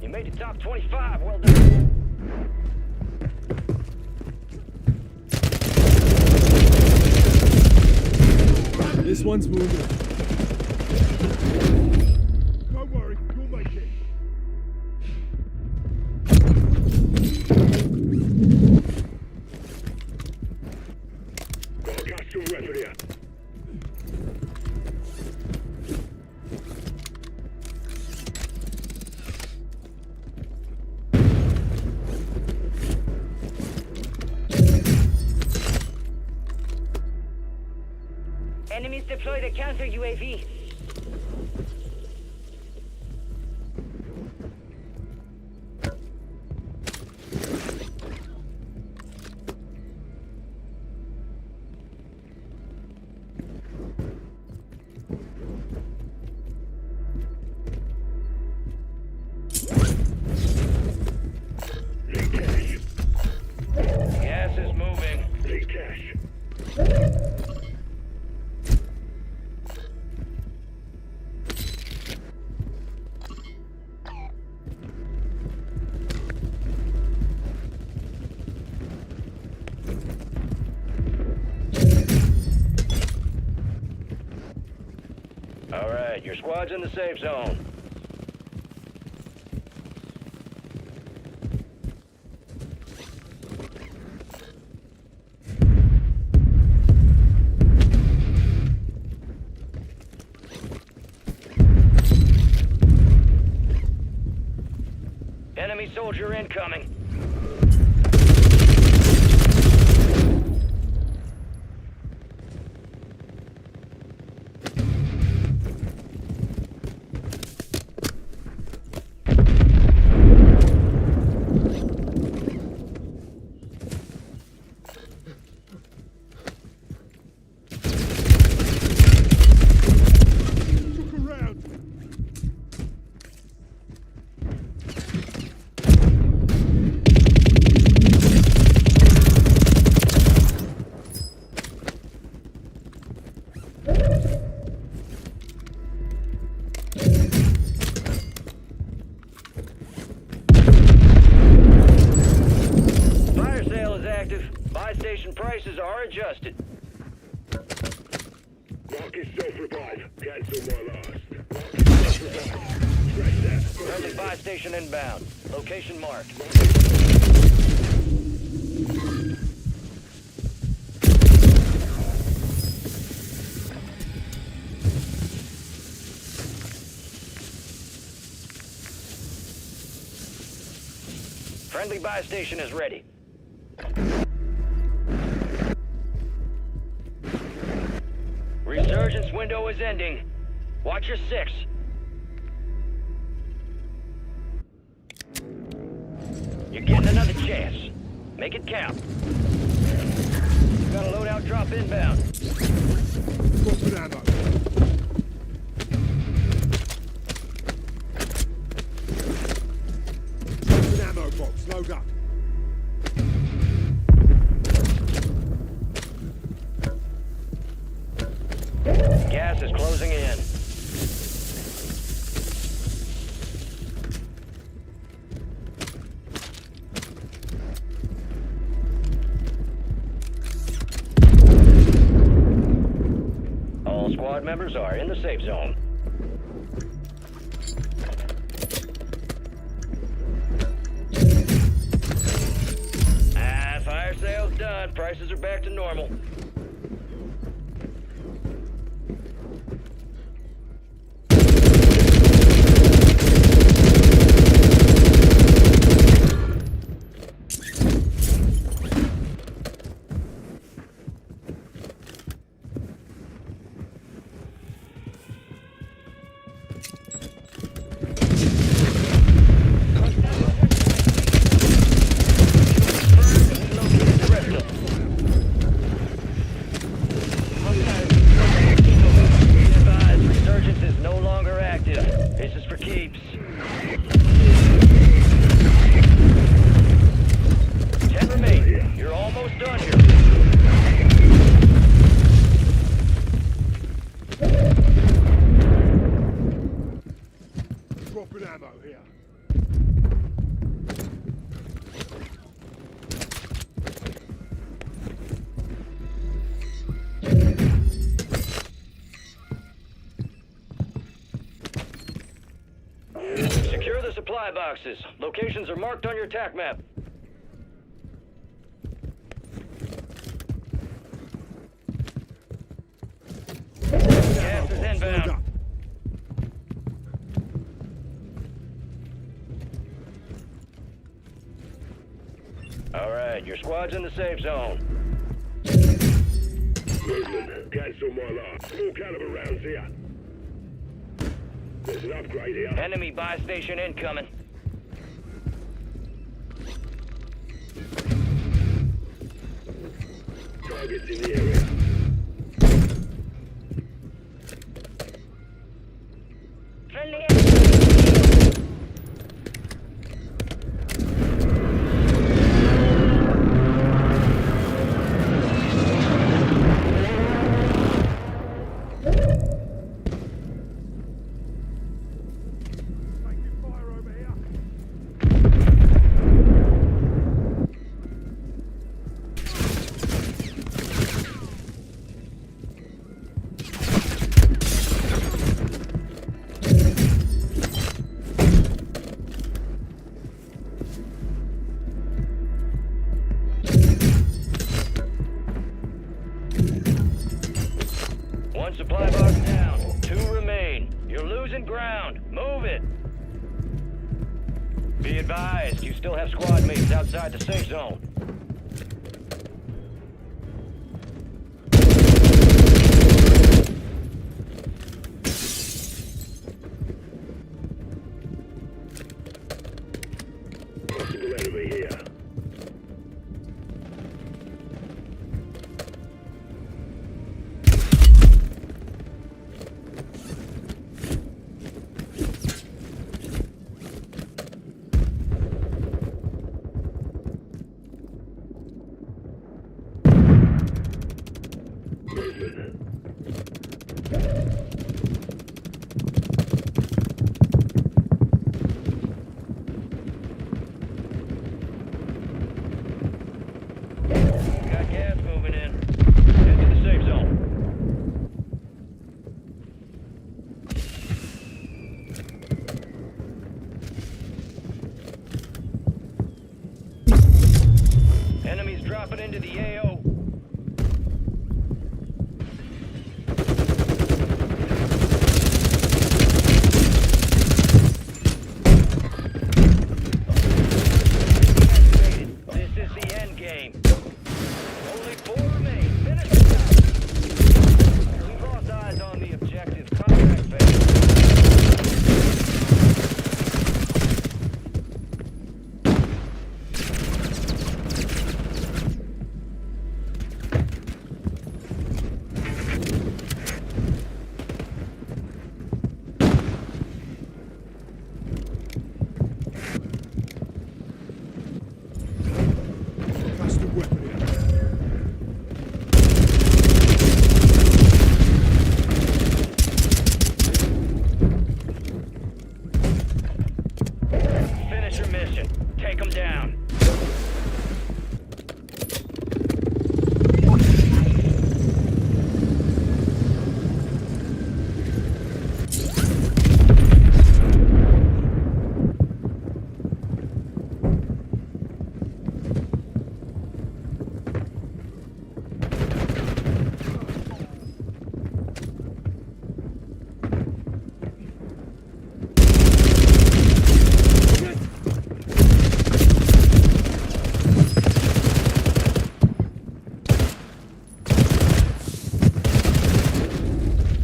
You made the top 25. Well done. This one's wounded. Don't worry, you'll make it. Got a custom weapon here. Enemies deployed a counter UAV. Need cash. Gas is moving. Need cash. All right, your squad's in the safe zone. Enemy soldier incoming. Look around. Fire sale is active. Buy station prices are adjusted. Mark is self-revive. Cancel my last. Mark is self-revive. Scratch that. Friendly buy station inbound. Location marked. Friendly buy station is ready. Resurgence window is ending. Watch your six. You're getting another chance. Make it count. Got a loadout drop inbound. Dropping ammo. Dropping ammo box. Load up. Gas is closing in. All squad members are in the safe zone. Fire sale's done. Prices are back to normal. Resurgence is no longer active. This is for keeps. 10 remain. You're almost done here. Dropping ammo here. Secure the supply boxes. Locations are marked on your attack map. Gas is inbound. All right, your squad's in the safe zone. Movement. Cancel my last. Small caliber rounds here. There's an upgrade here. Enemy buy station incoming. Targets in the area. Taking fire over here. One supply box down. 2 remain. You're losing ground. Move it. Be advised, you still have squad mates outside the safe zone. Possible enemy here. Got gas moving in. Head to the safe zone. Enemies dropping into the AO. This is the end game. Only 4 remain. Finish the job. We've lost eyes on the objective. Contract phase. Custom weapon here. Finish your mission. Take them down.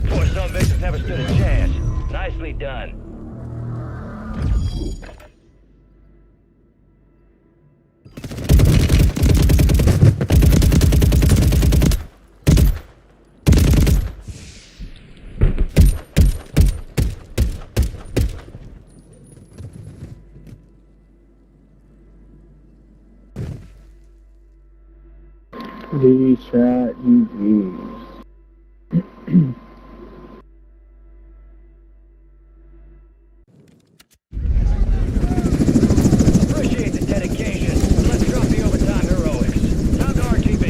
Poor some victims never stood a chance. Nicely done. These shot GGs. Appreciate the dedication. Let's drop the overtime heroics. Time to RTB.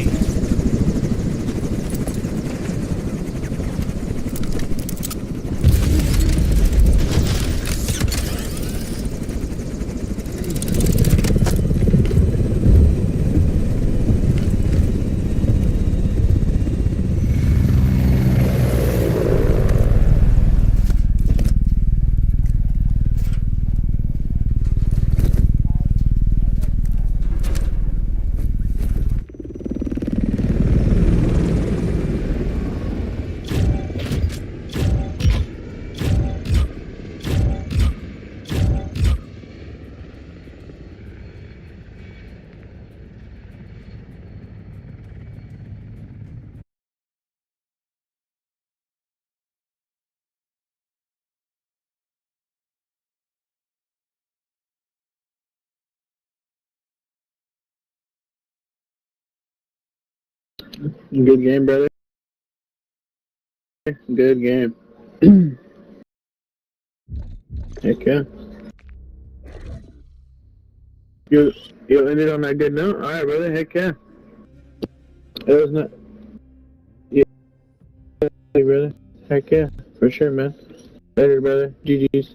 Good game, brother. Good game. Heck yeah. You ended on that good note? Alright, brother. Heck yeah. It was not. Yeah, brother. Heck yeah. For sure, man. Later, brother. GG's.